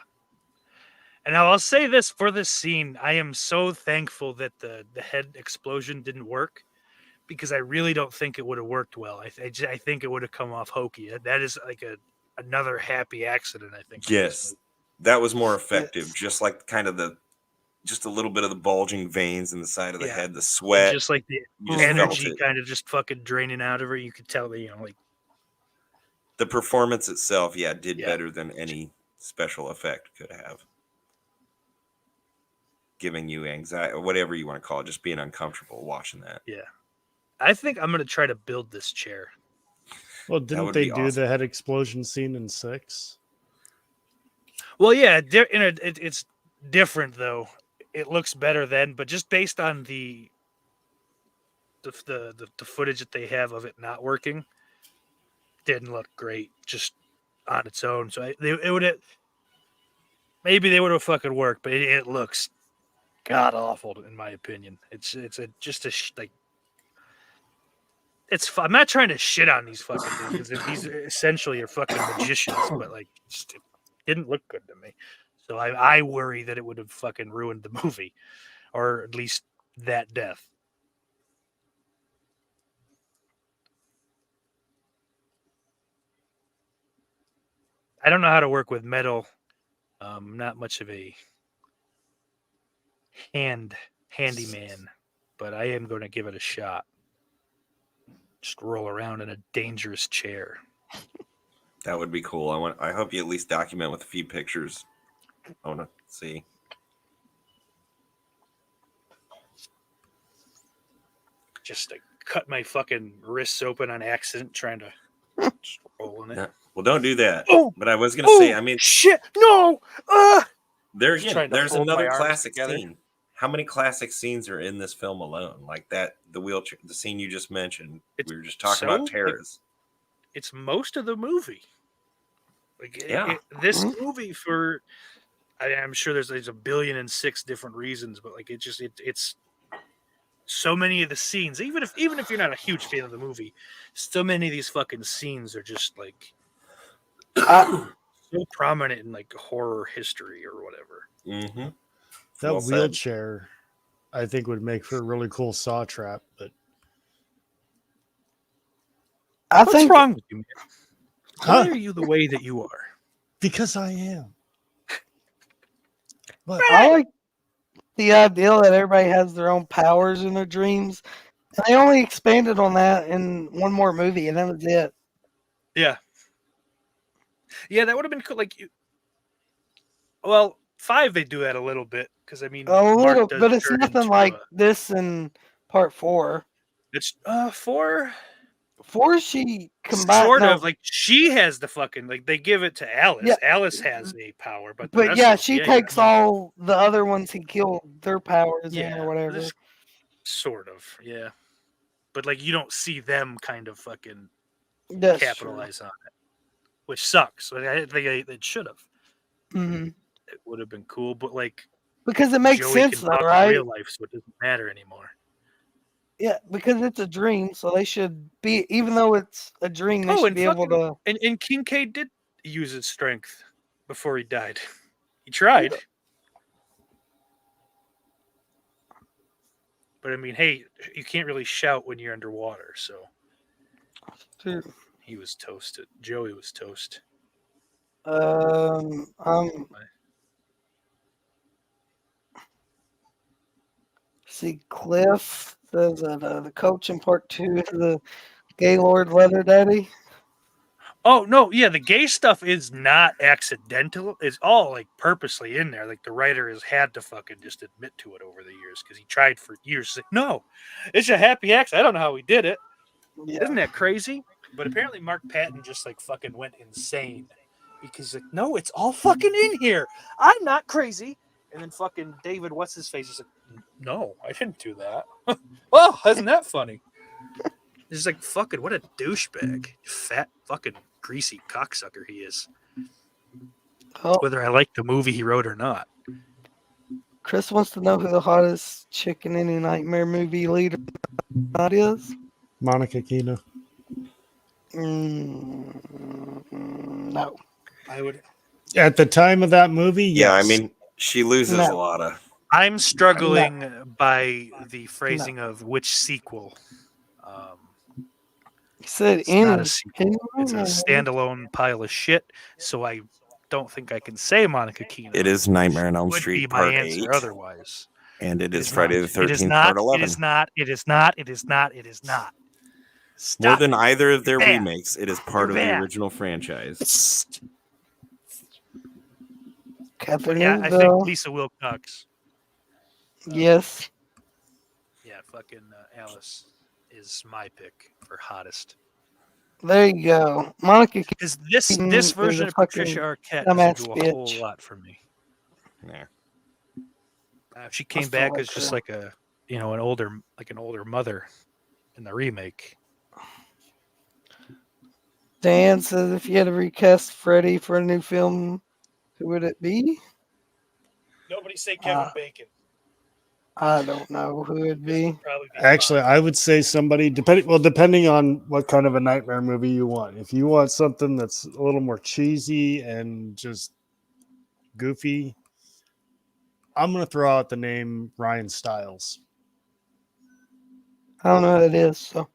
And now I'll say this for this scene, I am so thankful that the head explosion didn't work because I really don't think it would have worked well. I think it would have come off hokey. That is like another happy accident, I think. Yes, that was more effective. Yes. Just like kind of just a little bit of the bulging veins in the side of the Yeah. head, the And sweat. just like the You just felt energy it. kind of just fucking draining out of her. You could tell that, like The performance itself, did Yeah. better than any special effect could have. Giving you anxiety, or whatever you want to call it, just being uncomfortable watching that. Yeah. I think I'm gonna try to build this chair. Well, didn't would they be do awesome. the head explosion scene in 6? Well, yeah, it's different though. It looks better then, but just based on the footage that they have of it not working, didn't look great just on its own. So it would have maybe they would have fucking worked, but it looks god awful in my opinion. It's like I'm not trying to shit on these fucking dudes because these essentially are fucking magicians, but like just, it didn't look good to me. So I worry that it would have fucking ruined the movie, or at least that death. I don't know how to work with metal. Not much of a handyman, but I am going to give it a shot. Just roll around in a dangerous chair. That would be cool. I hope you at least document with a few pictures. I want to see. Just to cut my fucking wrists open on accident trying to just roll in it. Yeah. Well, don't do that. Oh, But I was going to say, I mean, shit, no. there's trying to there's hold my another arms classic together. scene. How many classic scenes are in this film alone? Like that, the wheelchair, the scene you just mentioned. It's We were just talking so, about terrors. It's most of the movie. Like Yeah. this movie for, I'm sure there's a billion and 6 different reasons, but like it's so many of the scenes. Even if you're not a huge fan of the movie, so many of these fucking scenes are just like so prominent in like horror history or whatever. Mm-hmm. That Well said. wheelchair, I think, would make for a really cool saw trap. But I What's think wrong with you, man? Huh? Why are you the way that you are? because I am. But I like the idea that everybody has their own powers in their dreams. And they only expanded on that in one more movie, and that was it. Yeah, that would have been cool. Like, well, 5 they do that a little bit because I mean, A little, Mark does but it's turn nothing into like this in part 4. it's 4. 4, she combined. Sort no, of like she has the fucking like they give it to Alice. Yeah. Alice has a power, but the but rest yeah, of them, she takes all the other ones he killed, their powers in or whatever. this- sort of, yeah. But like you don't see them kind of fucking That's capitalize on it, which sucks. Like, I think they should have. hmm It would have been cool, but like Because it makes Joey sense, can though, talk in right? real life, so it doesn't matter anymore. Yeah, because it's a dream, so they should be, even though it's a dream, they Oh, should and be able to. And Kincaid did use his strength before he died. He tried. But I mean, hey, you can't really shout when you're underwater, so he was toasted. Joey was toast. See, Cliff says that the coach in part 2 is the Gaylord Leather Daddy. Oh no, yeah, the gay stuff is not accidental. It's all like purposely in there. Like the writer has had to fucking just admit to it over the years because he tried for years. To say, no, it's a happy accident. I don't know how he did it. Yeah. Isn't that crazy? But apparently Mark Patton just like fucking went insane because like, no, it's all fucking in here. I'm not crazy. And then fucking David, what's his face? Is like, no, I didn't do that. Oh, isn't that funny? It's like fucking what a douchebag, fat fucking greasy cocksucker he is. Oh, whether I like the movie he wrote or not. Chris wants to know who the hottest chick in any Nightmare movie leader is. Monica Keena. No. I would. At the time of that movie, Yeah, I yes. mean, she loses No. a lot of. I'm struggling by the phrasing of which sequel. He said It's any. not a sequel. It's a standalone pile of shit. So I don't think I can say Monica Keena. It is Nightmare on Elm Would Street be my Part answer 8, otherwise. and it is is Friday not. the It is 13th not. Part 11. It is not. It is not. It is not. It is not. Stop. More than either of their You're bad. remakes, it is part of You're the bad. original franchise. Catherine Yeah, I Isabel. think Lisa Wilcox. Yes. Yeah, fucking Alice is my pick for hottest. There you go. Monica Because this Keaton this is version a of Patricia Arquette dumbass doesn't do a whole bitch. lot for me. Yeah. She came still back like as just her. like a an older mother in the remake. Dan says if you had to recast Freddy for a new film, who would it be? Nobody say Kevin Bacon. I don't know who it'd be. Probably Actually, I would say somebody depending on what kind of a nightmare movie you want. If you want something that's a little more cheesy and just goofy, I'm going to throw out the name Ryan Stiles. I don't know who it is. So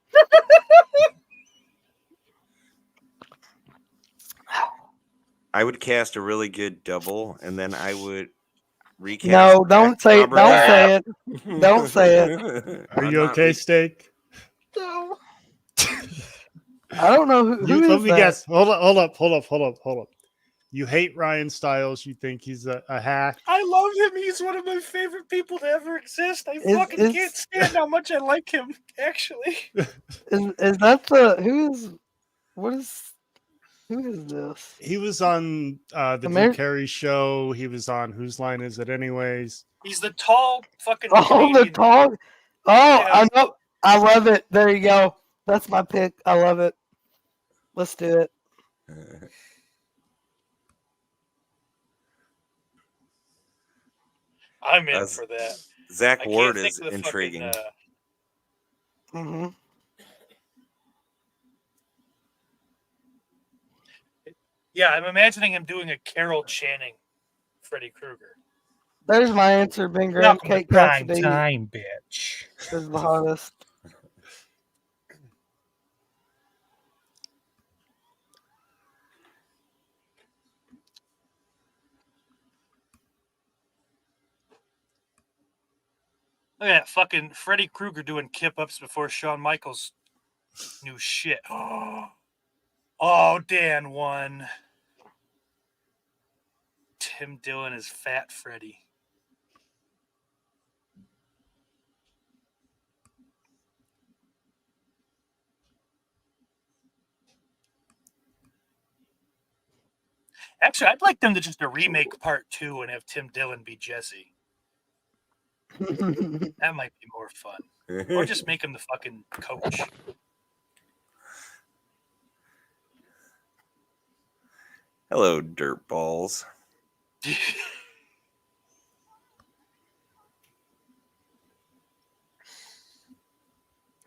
I would cast a really good double, and then I would recast. no, don't say it. Robert Don't Eggers. say it. Don't say it. Are I'm you not okay, Steak? No. I don't know who Let is me that. guess. Hold up. You hate Ryan Stiles. You think he's a hack. I love him. He's one of my favorite people to ever exist. I fucking is- can't stand how much I like him, actually. Is that the who is this? He was on the Drew Carey show. He was on Whose Line Is It Anyways? He's the tall fucking Oh, the Canadian. dog. Oh, Yeah. I know. I love it. There you go. That's my pick. I love it. Let's do it. I'm in That's- for that. Zach I can't Ward think is of the intriguing. fucking, hmm yeah, I'm imagining him doing a Carol Channing Freddy Krueger. There's my answer. Ben Graham. Kate Cassidy time, bitch. is the hottest. Look at that fucking Freddy Krueger doing kip ups before Shawn Michaels' new shit. Oh, Dan won. Tim Dillon is Fat Freddy. Actually, I'd like them to just remake part 2 and have Tim Dillon be Jesse. That might be more fun. Or just make him the fucking coach. Hello, dirt balls.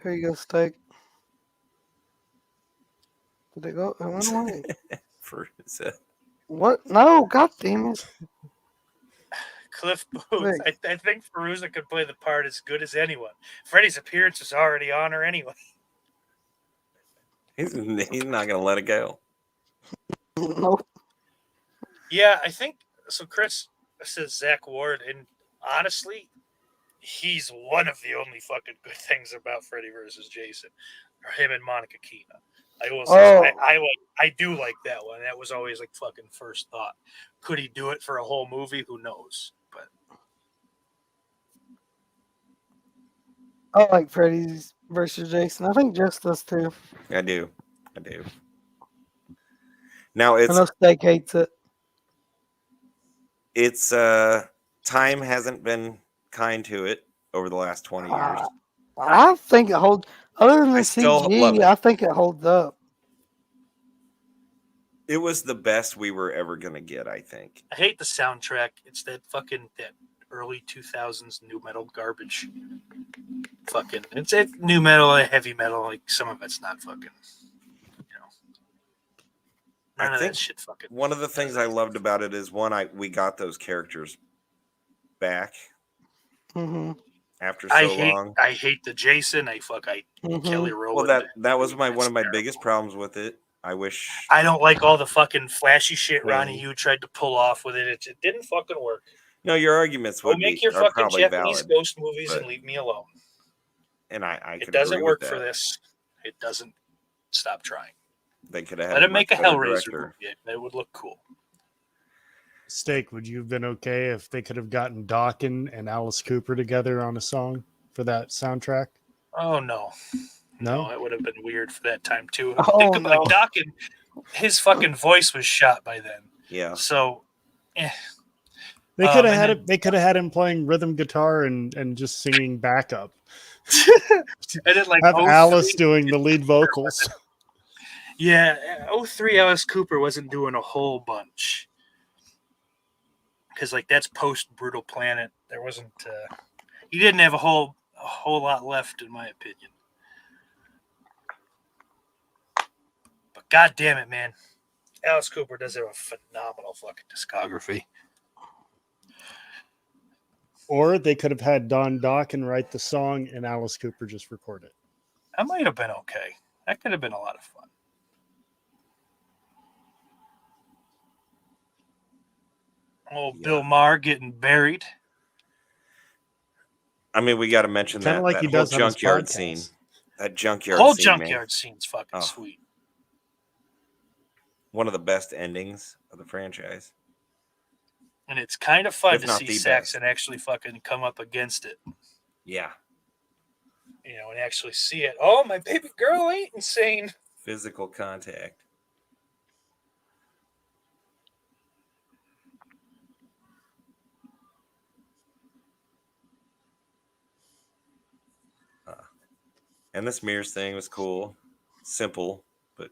Here you go, Steak. Did it go? It went away. For is that- What? No, god damn it. Cliff Booth. Wait. I think Feruza could play the part as good as anyone. Freddy's appearance is already on her anyway. he's not gonna let it go. Nope. Yeah, I think so. Chris says Zach Ward, and honestly, he's one of the only fucking good things about Freddy versus Jason, or him and Monica Keena. I will say, Oh. I do like that one. That was always like fucking first thought. Could he do it for a whole movie? Who knows? But I like Freddy's versus Jason. I think just this too. I do. Now I know Steak hates it. it's time hasn't been kind to it over the last 20 years. I think it holds. Other than the I still love CG, it. I think it holds up. It was the best we were ever gonna get, I think. I hate the soundtrack. It's that early 2000s new metal garbage. It's new metal and heavy metal. Like some of it's not fucking. None of think that shit fucking. One of the things I loved about it is we got those characters back Mm-hmm. after so long. I hate the Jason. Kelly Rowland. Well, that was one of my biggest problems with it. I wish I don't like all the fucking flashy shit Hey. Ronnie Yu tried to pull off with it. It didn't fucking work. No, your arguments Go would make be your are fucking probably Japanese valid, ghost movies but- and leave me alone. and I It could doesn't agree work with for that. this. It doesn't. Stop trying. They could have had Let him make a much better Hellraiser director. movie. It would look cool. Steak, would you have been okay if they could have gotten Dawkins and Alice Cooper together on a song for that soundtrack? Oh no. No? It would have been weird for that time too. Oh, Think about no. Dawkins. His fucking voice was shot by then. Yeah, So, They could have and had then- it. They could have had him playing rhythm guitar and just singing backup. and then like Have 03 Alice doing the lead vocals. Yeah, 03 Alice Cooper wasn't doing a whole bunch. Because like that's post Brutal Planet. There wasn't he didn't have a whole lot left in my opinion. But god damn it, man. Alice Cooper does have a phenomenal fucking discography. Or they could have had Don Dawkins write the song and Alice Cooper just record it. That might have been okay. That could have been a lot of fun. Oh, Yeah. Bill Maher getting buried. I mean, we got to mention Kind that of like that he whole does on his junkyard podcast. scene. That junkyard Whole scene, junkyard scene's fucking Oh. sweet. man. One of the best endings of the franchise. And it's kind of fun If to not see the Saxon actually fucking come up against it, Yeah, and actually see it. Oh, my baby girl ain't insane. physical contact. And this mirrors thing was cool, simple, but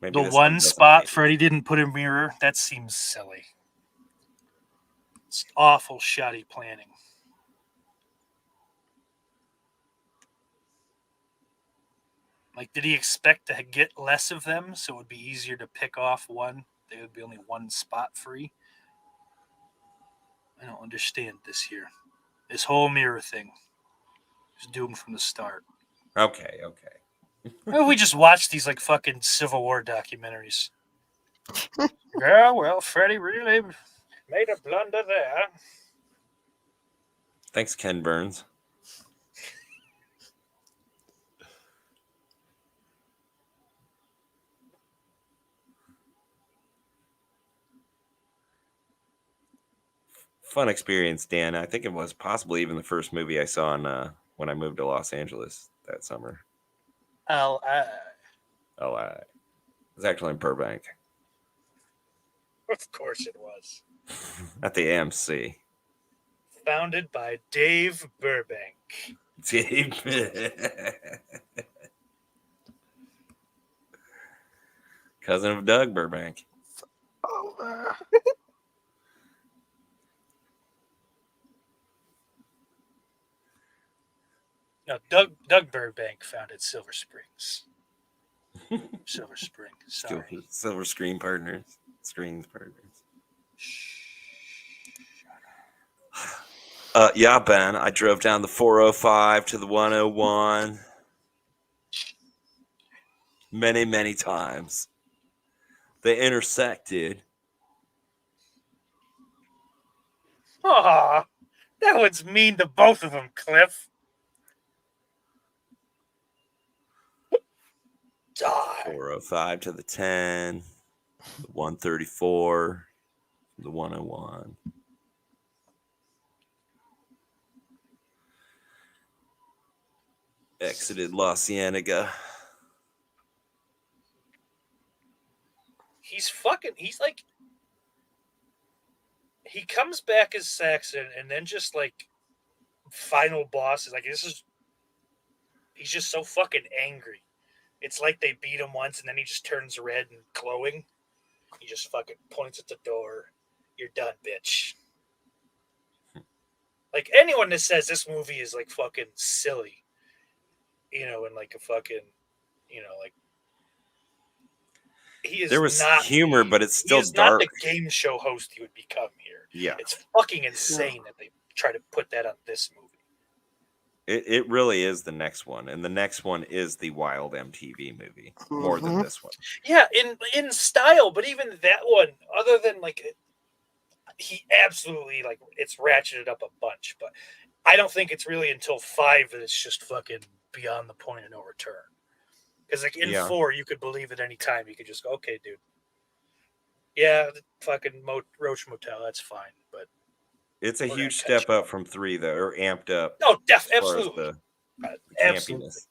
maybe The this one doesn't spot make it. Freddy didn't put a mirror, that seems silly. It's awful shoddy planning. Like, did he expect to get less of them so it would be easier to pick off one? There would be only one spot free. I don't understand this here. This whole mirror thing is doomed from the start. Okay. Why don't we just watch these like fucking Civil War documentaries? Yeah, well, Freddy really made a blunder there. Thanks, Ken Burns. Fun experience, Dan. I think it was possibly even the first movie I saw when I moved to Los Angeles that summer. Oh, It was actually in Burbank of course it was. at the AMC. Founded by Dave Burbank. Cousin of Doug Burbank. Oh, No, Doug Burbank founded Silver Springs. Silver Spring. Sorry. Silver Screen Partners. Screens Partners. Yeah, Ben. I drove down the 405 to the 101 many, many times. They intersected. Aw, that one's mean to both of them, Cliff. Die. 405 to the 10, the 134, the 101. Exited La Cienega. He's like, he comes back as Saxon and then just like final boss is like, this is He's just so fucking angry. It's like they beat him once and then he just turns red and glowing. He just fucking points at the door. You're done, bitch. Like anyone that says this movie is like fucking silly, and like a fucking, like he is There was not humor, but it's still he is dark. not the game show host he would become here. Yeah, It's fucking insane that they try to put that on this movie. it really is the next one, and the next one is the Wild MTV movie more than this one. Yeah, in style, but even that one, other than like, he absolutely like it's ratcheted up a bunch, but I don't think it's really until 5 that it's just fucking beyond the point of no return. Because like in 4, you could believe at any time you could just go, okay, dude, yeah, the fucking Roach Motel, that's fine, but it's a huge step up from 3 though, or amped up. No, absolutely, the absolutely. campiness.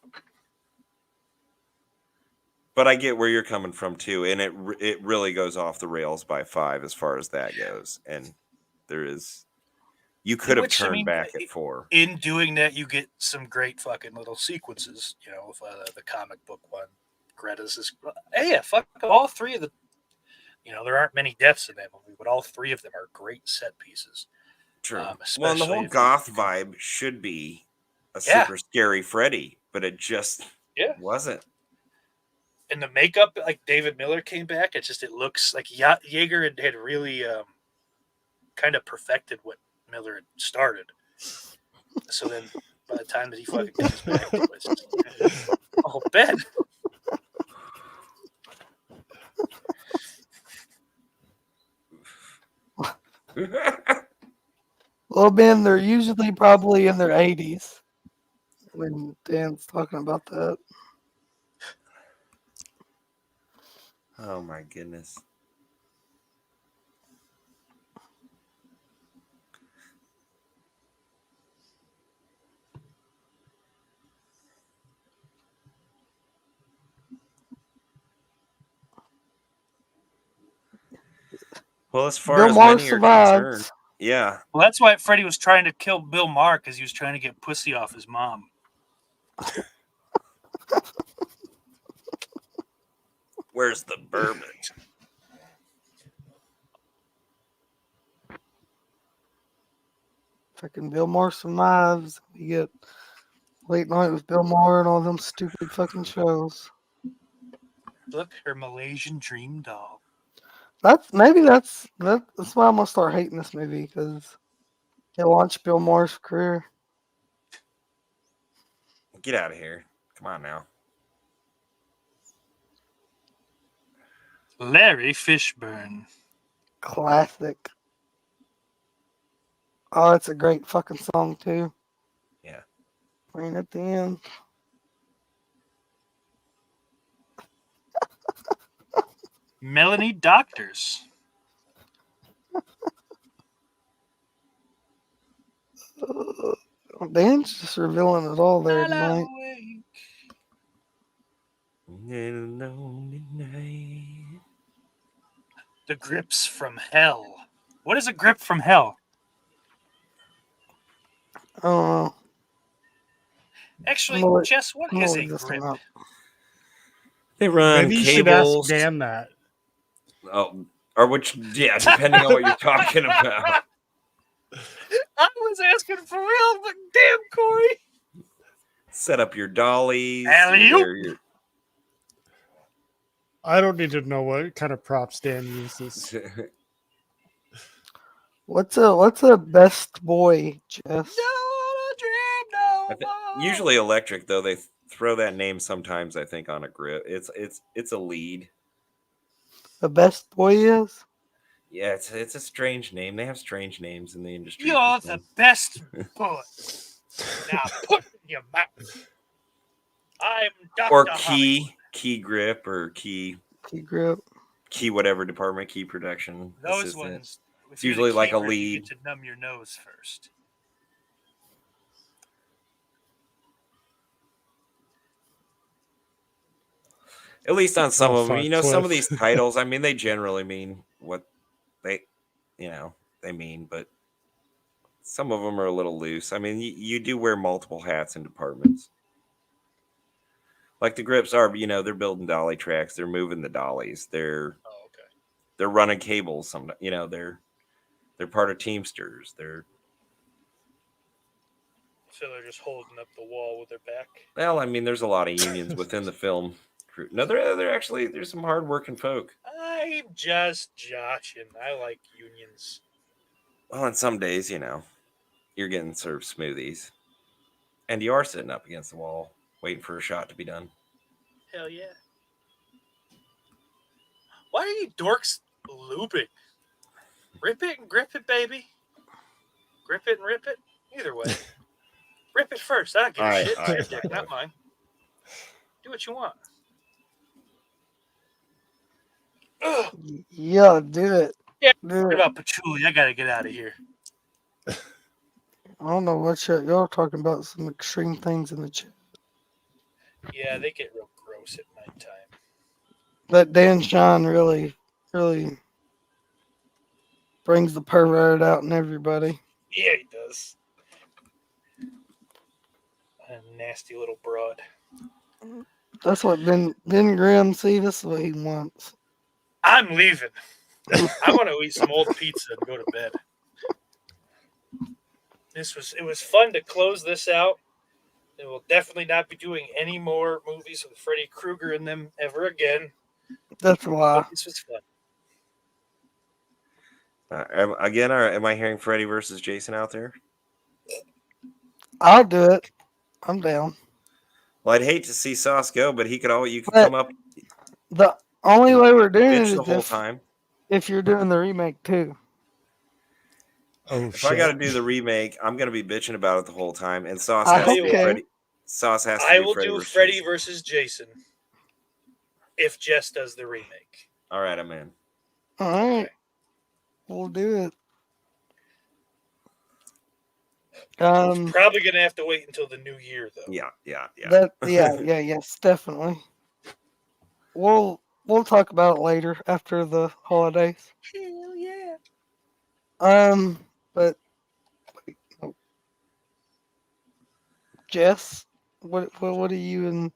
But I get where you're coming from too, and it really goes off the rails by 5 as far as that goes. And you could have turned back at 4. In doing that, you get some great fucking little sequences. With the comic book one, Greta's is fuck all 3 of the. There aren't many deaths in that movie, but all 3 of them are great set pieces. True. Well, and the whole goth vibe should be a super scary Freddy, but it just wasn't. And the makeup, like David Miller came back, it looks like Yeager had really kind of perfected what Miller had started. So then by the time that he fucking comes back, it was just all bad. Well, Ben, they're usually probably in their 80s when Dan's talking about that. Oh my goodness. Well, as far as many are concerned, yeah. Well, that's why Freddy was trying to kill Bill Maher, because he was trying to get pussy off his mom. Where's the bourbon? Fucking Bill Maher some knives. You get Late Night with Bill Maher and all them stupid fucking shows. Look, her Malaysian dream doll. That's why I'm gonna start hating this movie, because it launched Bill Maher's career. Get out of here. Come on now. Larry Fishburne. Classic. Oh, it's a great fucking song too. Yeah. Playing at the end. Melanie Doctors. Dan's just revealing it all there tonight. The Grips from Hell. What is a grip from hell? I don't know. Actually, Jess, what is a grip? They run Maybe you cables. should ask Dan that. Oh, or which? Yeah, depending on what you're talking about. I was asking for real, but damn, Corey. Set up your dollies. Alley-oop. I don't need to know what kind of props Dan uses. What's a best boy, Jess? Usually electric, though. They throw that name sometimes, I think, on a grip. It's a lead. The best boy is? Yeah, it's a strange name. They have strange names in the industry. You're the best boy. Now put in your mouth. I'm Dr. Or Hollywood. key grip or key grip. Key whatever department, key production. Those assistant. ones. It's usually like a grip, lead. You get to numb your nose first. At least on some of them, Cliff. some of these titles, I mean, they generally mean what they mean, but some of them are a little loose. I mean, you do wear multiple hats in departments. Like the grips are, they're building dolly tracks. They're moving the dollies. They're Oh, okay. they're running cables. They're part of Teamsters. So they're just holding up the wall with their back. Well, I mean, there's a lot of unions within the film crew. No, they're actually there's some hardworking folk. I'm just joshing. I like unions. Well, on some days, you're getting served smoothies, and you are sitting up against the wall waiting for a shot to be done. Hell yeah. Why are you dorks looping? Rip it and grip it, baby. Grip it and rip it. Either way. Rip it first. I don't give a shit. It's your dick, not mine. Do what you want. Ugh. Yeah, do it. Yeah, Do What it. about patchouli? I gotta get out of here. I don't know what y'all talking about. Some extreme things in the chat. Yeah, they get real gross at nighttime. That Dan Shine really brings the pervert out in everybody. Yeah, he does. A nasty little broad. That's what Ben Grimm, see, this is what he wants. I'm leaving. I want to eat some old pizza and go to bed. It was fun to close this out. And we'll definitely not be doing any more movies with Freddy Krueger in them ever again. That's why. But this was fun. Am I hearing Freddy versus Jason out there? I'll do it. I'm down. Well, I'd hate to see Sauce go, but you could But- come up The only way we're doing it bitch is the whole time. if you're doing the remake too. Oh If shit! I got to do the remake, I'm gonna be bitching about it the whole time, and Sauce I has to hope do so. Freddy. Sauce has to I do will Freddy do versus Freddy Jason. versus Jason if Jess does the remake. All right, I'm in. All right. We'll do it. Probably gonna have to wait until the new year though. Yeah. Yes, definitely. We'll talk about it later after the holidays. Hell yeah. But wait, no. Jess, what are you and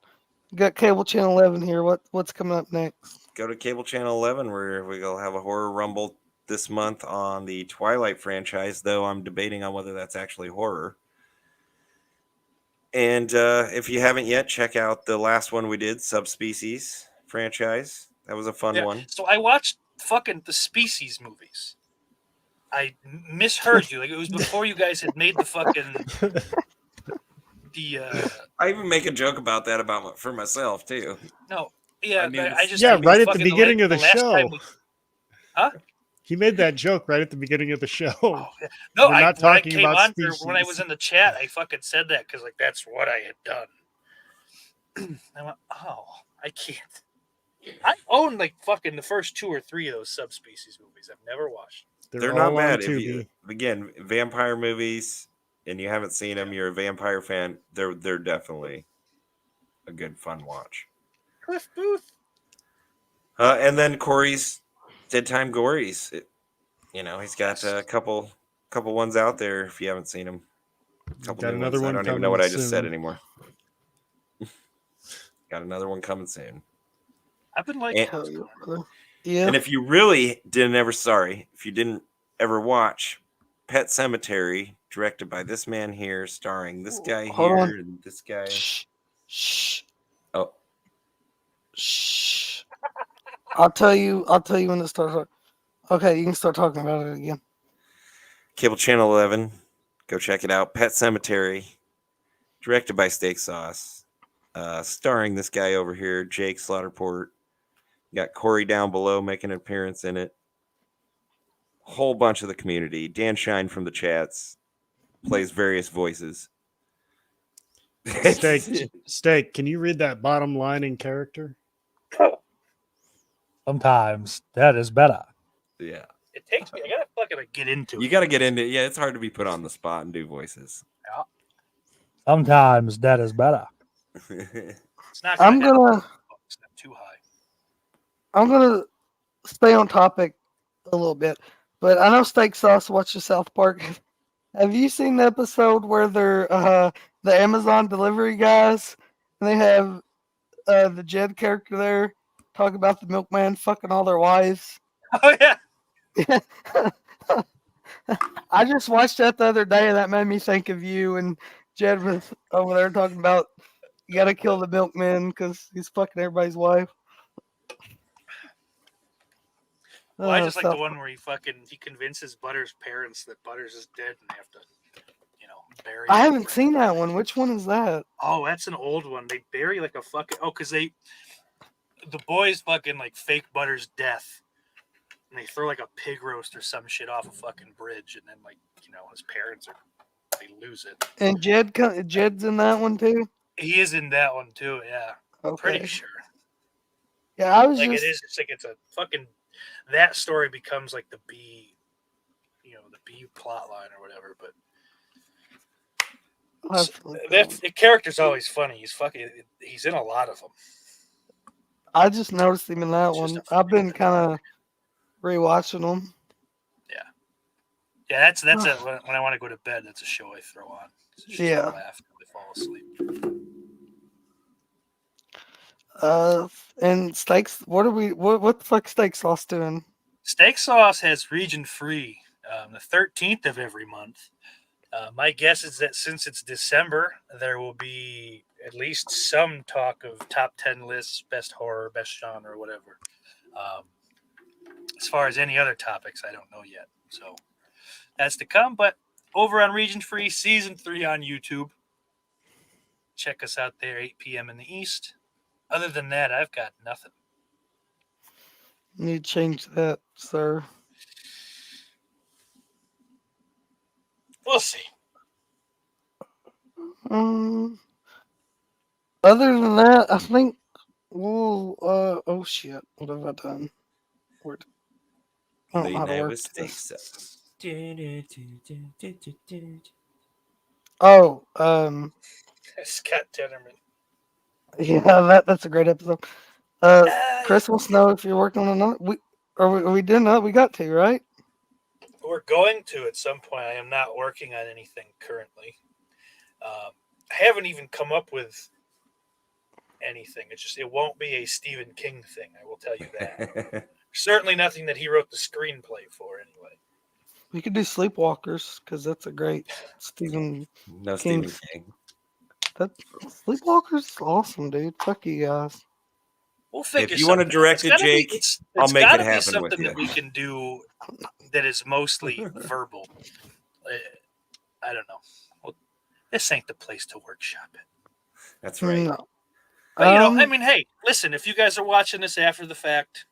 you got cable channel 11 here? What's coming up next? Go to cable channel 11 where we'll have a horror rumble this month on the Twilight franchise, though I'm debating on whether that's actually horror. And if you haven't yet, check out the last one we did, Subspecies franchise. That was a fun one. So I watched fucking the Species movies. I misheard you. Like it was before you guys had made the fucking I even make a joke about that for myself too. no. Yeah, I mean, I just yeah, I mean, right at the fucking beginning of the last time show. He made that joke right at the beginning of the show. Oh, yeah. No, We're I, not when I talking came about on for, when I species. was in the chat, I fucking said that because like that's what I had done. I went, oh, I can't. I own like fucking the first 2 or 3 of those Subspecies movies. I've never watched. They're all not on bad if Tubi. you again vampire movies and you haven't seen them. You're a vampire fan. They're definitely a good fun watch. Cliff Booth. And then Corey's Dead Time Gories. He's got a couple ones out there if you haven't seen them. Got new another ones. I one don't even know what coming I just said soon. anymore. Got another one coming soon. I've been liking And- those. Hell yeah, brother. Yeah. And if you didn't ever watch Pet Cemetery, directed by this man here, starring this guy Hold here on. and this guy. Shh. Oh, Shh. I'll tell you when it starts. Okay, you can start talking about it again. Cable Channel 11. Go check it out. Pet Cemetery, directed by Steak Sauce, starring this guy over here, Jake Slaughterport. You got Corey down below making an appearance in it. Whole bunch of the community. Dan Shine from the chats plays various voices. Steak, can you read that bottom line in character? Sometimes that is better. Yeah. It takes me. I gotta fucking get into it. You got to get into it. Yeah, it's hard to be put on the spot and do voices. Sometimes that is better. It's not. I'm happen. gonna It's not too high. I'm gonna stay on topic a little bit, but I know Steak Sauce watches South Park. Have you seen the episode where they're the Amazon delivery guys and they have the Jed character there talk about the milkman fucking all their wives. Oh yeah. I just watched that the other day, and that made me think of you. And Jed was over there talking about you got to kill the milkman because he's fucking everybody's wife. Well, I just like the South one where he convinces Butters' parents that Butters is dead and they have to, bury I him. haven't seen that one. Which one is that? Oh, that's an old one. They bury like a fucking because the boys fucking like fake Butters' death, and they throw like a pig roast or some shit off a fucking bridge, and then his parents they lose it. And Jed's in that one too. He is in that one too. Yeah, Okay. pretty sure. Yeah, I was Like just. it is. It's like it's a fucking. That story becomes like the B, the B plot line or whatever. But the character's always funny. He's in a lot of them. I just noticed him in that It's just one. a I've been funny kind of rewatching them. Yeah, that's it. When I want to go to bed, that's a show I throw on. It's just Yeah. laugh until I fall asleep. And steaks. What the fuck steak sauce doing? Steak Sauce has region free the 13th of every month. My guess is that since it's December, there will be at least some talk of top 10 lists, best horror, best genre, whatever. As far as any other topics, I don't know yet. So that's to come. But over on Region Free, Season 3 on YouTube. Check us out there, 8 p.m. in the East. Other than that, I've got nothing. You change that, sir. We'll see. Other than that, I think. Oh shit! What have I done? Where? I don't Late know how to night work with steak this. sauce. Oh, Scott Tenorman. yeah, that's a great episode. Chris will know if you're working on another. We did not. We got to, right? We're going to at some point. I am not working on anything currently. I haven't even come up with anything. It won't be a Stephen King thing. I will tell you that. Certainly nothing that he wrote the screenplay for, anyway. We could do Sleepwalkers because that's a great Stephen. No Stephen King. That Sleepwalkers is awesome, dude. Fuck you guys. We'll figure If you want to direct it, Jake, I'll make it happen something with you. that we can do that is mostly verbal. I don't know. Well, this ain't the place to workshop it. That's right. No. But, I mean, hey, listen, if you guys are watching this after the fact,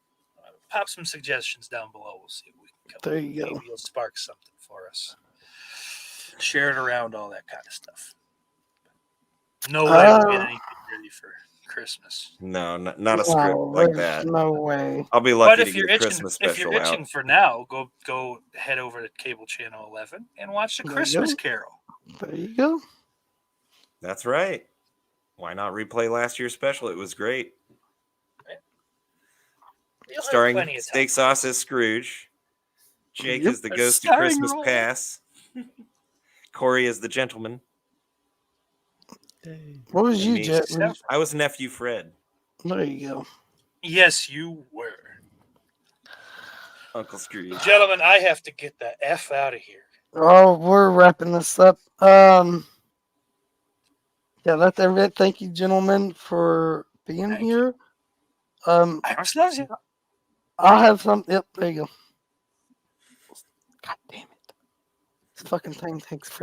pop some suggestions down below. We'll see if we can come. There you go. Maybe you'll spark something for us. Share it around, all that kind of stuff. No way we'll get anything ready for Christmas. No, not a script like there's that. No way. I'll be But lucky if to you're get a itching, Christmas if you're special itching out. for now, go head over to cable channel 11 and watch the There you Christmas go. Carol. There you go. That's right. Why not replay last year's special? It was great. You'll have Starring plenty of time. Steak Sauce as Scrooge. Jake Yep. is the A ghost of starring Christmas role. Past. Corey is the gentleman. What was And you, me. Jet? I was nephew Fred. There you go. Yes, you were. Uncle Scrooge. Gentlemen, I have to get the F out of here. Oh, we're wrapping this up. Yeah, that's everything. Thank you, gentlemen, for being Thank here. Iris loves you. I'll have some. Yep, there you go. God damn it. This fucking thing takes forever.